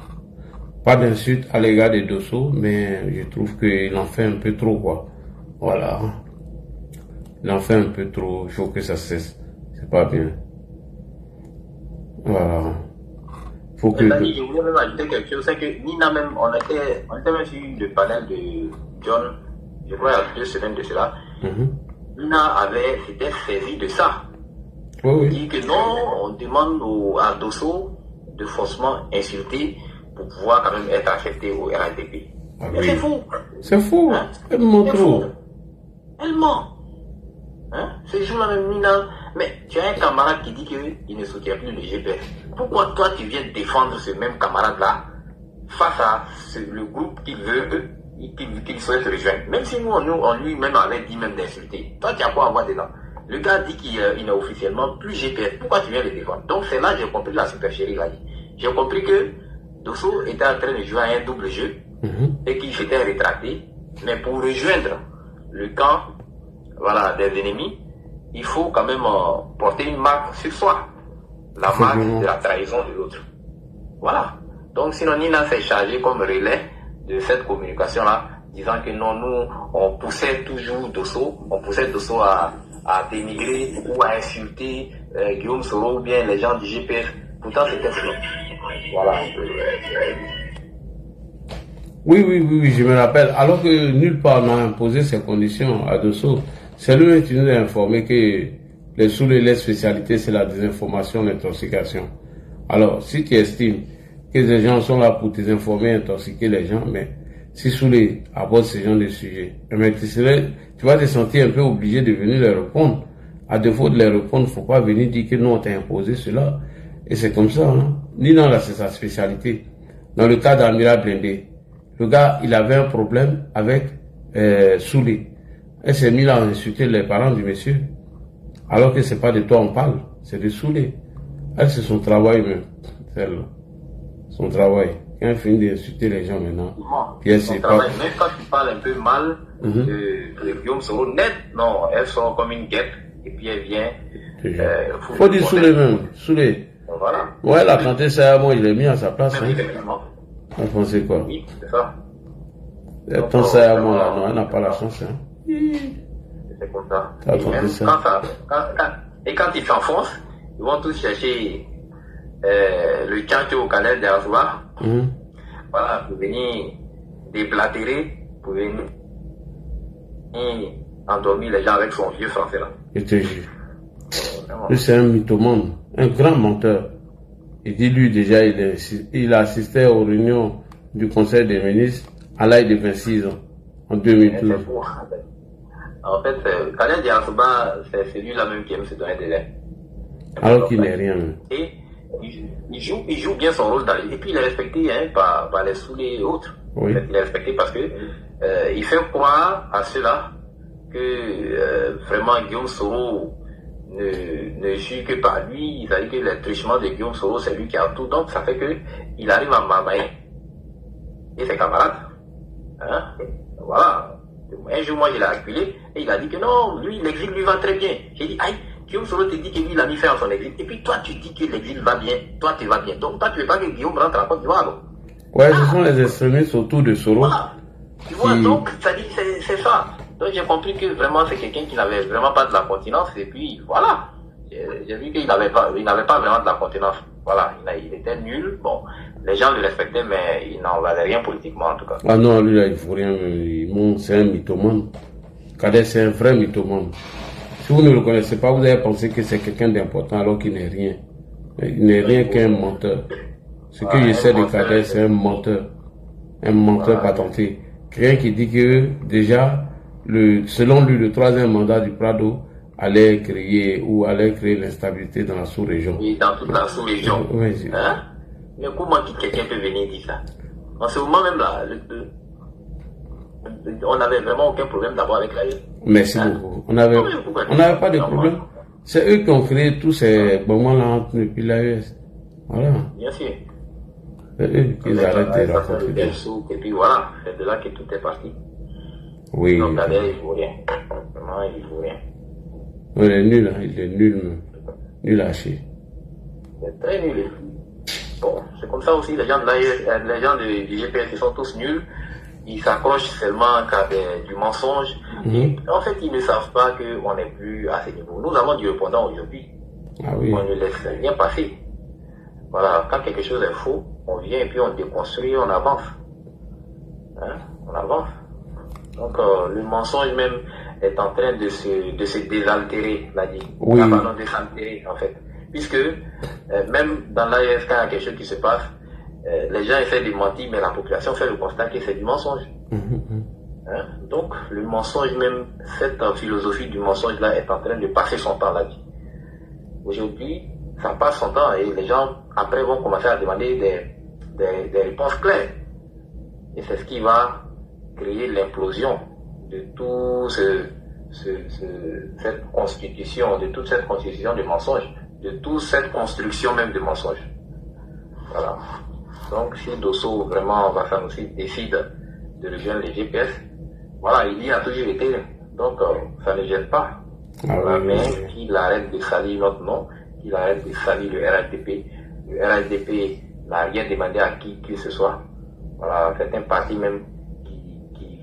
Pas d'insulte à l'égard des Dosso, mais je trouve qu'il en fait un peu trop, quoi. Voilà. Il en fait un peu trop, il faut que ça cesse. C'est pas bien. Voilà. Faut que... Je voulais même ajouter quelque chose, c'est que Nina même, on était même sur le panel de John, je crois il y a 2 semaines de cela. Nina s'était saisi de ça. Il dit que non, on demande à Dosso de faussement insulter pour pouvoir quand même être accepté au RHDP. Mais c'est faux. C'est faux. Hein? Elle ment trop. Elle ment. Hein? Ce jour-là même, Nina, mais tu as un camarade qui dit qu'il ne soutient plus le GPS. Pourquoi toi tu viens défendre ce même camarade-là face à le groupe qu'il veut, qu'il souhaite rejoindre? Même si nous, on lui-même avait dit même d'insulter. Toi, tu as quoi à voir dedans? Le gars dit qu'il n'est officiellement plus GPS. Pourquoi tu viens le défendre? Donc c'est là que j'ai compris la supercherie là. J'ai compris que Dosso était en train de jouer à un double jeu et qu'il s'était rétracté. Mais pour rejoindre le camp des ennemis, il faut quand même porter une marque sur soi. La marque de la trahison de l'autre. Voilà. Donc sinon Nina s'est chargé comme relais de cette communication-là, disant que non, nous, on poussait toujours Dosso, à dénigrer ou à insulter Guillaume Soro ou bien les gens du GPS. Pourtant, c'était ça. Voilà. Oui, je me rappelle. Alors que nulle part n'a imposé ces conditions à Dosso. C'est lui qui nous a informé que les spécialités, c'est la désinformation, l'intoxication. Alors, si tu estimes que les gens sont là pour désinformer, intoxiquer les gens, mais si Soulé aborde ce genre de sujet, tu vas te sentir un peu obligé de venir leur répondre. À défaut de les répondre, il ne faut pas venir dire que nous, on t'a imposé cela. Et c'est comme ça, hein. Nina, là, c'est sa spécialité. Dans le cas d'Amira Blindé, le gars, il avait un problème avec Soulé. Elle s'est mise à insulter les parents du monsieur. Alors que c'est pas de toi on parle, c'est de Soulé. Elle, c'est son travail même. Celle-là. Son travail. Quand elle finit d'insulter les gens maintenant, puis elle sait pas. Même quand tu parles un peu mal de Guillaume Soro, net, non, elle sort comme une guêpe, et puis elle vient. Faut dire Soulé même. Soulé. Voilà. Ouais, elle a canté ça, moi, je l'ai mis à sa place. Même effectivement. Elle pensait quoi? Oui, c'est ça. Elle pense ça à moi, là, non, elle n'a pas la chance. Hein. C'est comme ça. Et, même ça. Quand ils s'enfoncent, ils vont tous chercher le tchancho au canal de Aswa. Voilà, pour venir déblatérer, pour venir endormir les gens avec son vieux français là. Je te jure. Lui, c'est un mythomane, un grand menteur. Il dit, lui, déjà, il assistait aux réunions du Conseil des ministres à l'âge de 26 ans, en 2012. En fait, Khaled Diassouba, c'est celui-là même qui aime se donner des ailes. Alors qu'il n'est rien. Et il joue bien son rôle dans les... Et puis il est respecté par les Soulés et autres. Oui. En fait, il est respecté parce que il fait croire à ceux-là que vraiment Guillaume Soro ne joue que par lui. C'est-à-dire que le trichement de Guillaume Soro, c'est lui qui a tout. Donc ça fait que il arrive à mamailler et ses camarades. Hein? Voilà. Un jour, moi, je l'ai acculé et il a dit que non, lui, l'exil lui va très bien. J'ai dit, aïe, Guillaume Soro te dit que lui, il a mis fin à son exil. Et puis toi, tu dis que l'exil va bien, toi, tu vas bien. Donc toi, tu veux pas que Guillaume rentre en Côte d'Ivoire. Ouais, ce sont les extrémistes autour de Soro. Voilà. Tu vois, donc, ça dit, c'est ça. Donc j'ai compris que vraiment, c'est quelqu'un qui n'avait vraiment pas de la continence. Et puis, voilà. J'ai vu qu'il n'avait pas vraiment de la continence. Voilà, il était nul. Bon, les gens le respectaient, mais il n'en valait rien politiquement, en tout cas. Ah non, lui, là, il faut rien. C'est un mythomane. Kader, c'est un vrai mythomane. Si vous ne le connaissez pas, vous allez penser que c'est quelqu'un d'important alors qu'il n'est rien. Il n'est rien qu'un menteur. Ce que je sais de Kader, c'est un menteur. Un menteur patenté. Quelqu'un qui dit que, déjà, selon lui, le troisième mandat du Prado allait créer l'instabilité dans la sous-région. Oui, dans toute la sous-région. Oui, hein? Mais comment quelqu'un peut venir dire ça? En ce moment même là, on n'avait vraiment aucun problème d'abord avec l'AES. Merci beaucoup. On n'avait pas de problème. C'est eux qui ont créé tous ces moments-là depuis l'AES. Voilà. Bien sûr. C'est eux qui arrêtent de raconter. Et puis voilà, c'est de là que tout est parti. Oui. Donc Kader, il ne vaut rien. Vraiment, il ne vaut rien. Il est nul, hein. Il est nul, nul à chier. C'est très nul. Bon, c'est comme ça aussi, les gens de l'AES, les gens du GPS, ils sont tous nuls. Ils s'accrochent seulement qu'à du mensonge. Et en fait, ils ne savent pas qu'on n'est plus à ce niveau. Nous avons du répondant aujourd'hui. Ah oui. On ne laisse rien passer. Voilà, quand quelque chose est faux, on vient et puis on déconstruit, on avance. Hein? On avance. Donc, le mensonge même est en train de se désaltérer, l'a dit. Oui. Ah, pardon, désaltérer, en fait. Puisque, même dans l'AES, quand il y a quelque chose qui se passe, les gens essaient de mentir, mais la population fait le constat que c'est du mensonge. Hein? Donc, le mensonge même, cette philosophie du mensonge-là est en train de passer son temps, l'a dit. Aujourd'hui, ça passe son temps et les gens, après, vont commencer à demander des réponses claires. Et c'est ce qui va créer l'implosion de tout cette constitution, de toute cette constitution de mensonges, de toute cette construction même de mensonges. Voilà. Donc, si Dosso vraiment Vasanoussi décide de rejoindre les GPS, voilà, il y a toujours été. Donc, ça ne gêne pas. Voilà, mais qu'il arrête de salir notre nom, qu'il arrête de salir le RHDP. Le RHDP n'a rien demandé à qui que ce soit. Voilà, c'est un parti même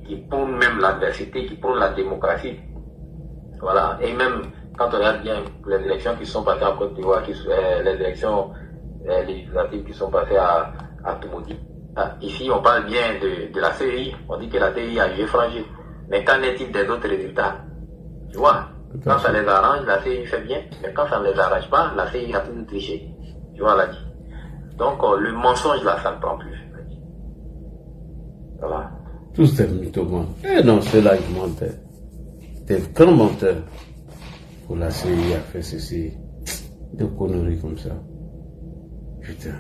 qui prône même l'adversité, qui prône la démocratie. Voilà, et même quand on regarde bien les élections qui sont passées en Côte d'Ivoire, les élections législatives qui sont passées à Toumoudi. Ici, on parle bien de la CEI, on dit que la CEI a joué fragile. Mais qu'en est-il des autres résultats? Tu vois, quand ça les arrange, la CEI fait bien, mais quand ça ne les arrange pas, la CEI a toujours triché. Tu vois, là dit. Donc, le mensonge là, ça ne prend plus. Voilà. Tous ces mythomanes. Eh non, ceux-là, ils mentaient. Des grands menteurs. Pour la CEI a fait ceci. Des conneries comme ça. Putain.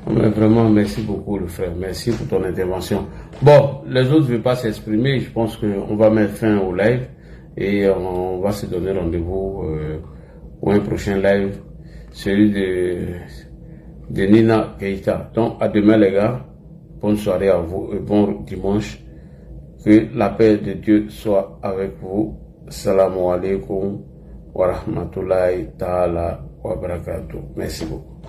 Mais vraiment, merci beaucoup, le frère. Merci pour ton intervention. Bon, les autres ne veulent pas s'exprimer. Je pense qu'on va mettre fin au live et on va se donner rendez-vous pour un prochain live, celui de Nina Keita. Donc, à demain, les gars. Bonne soirée à vous et bon dimanche. Que la paix de Dieu soit avec vous. Assalamu alaikum wa rahmatullahi ta'ala wa barakatuh. Merci beaucoup.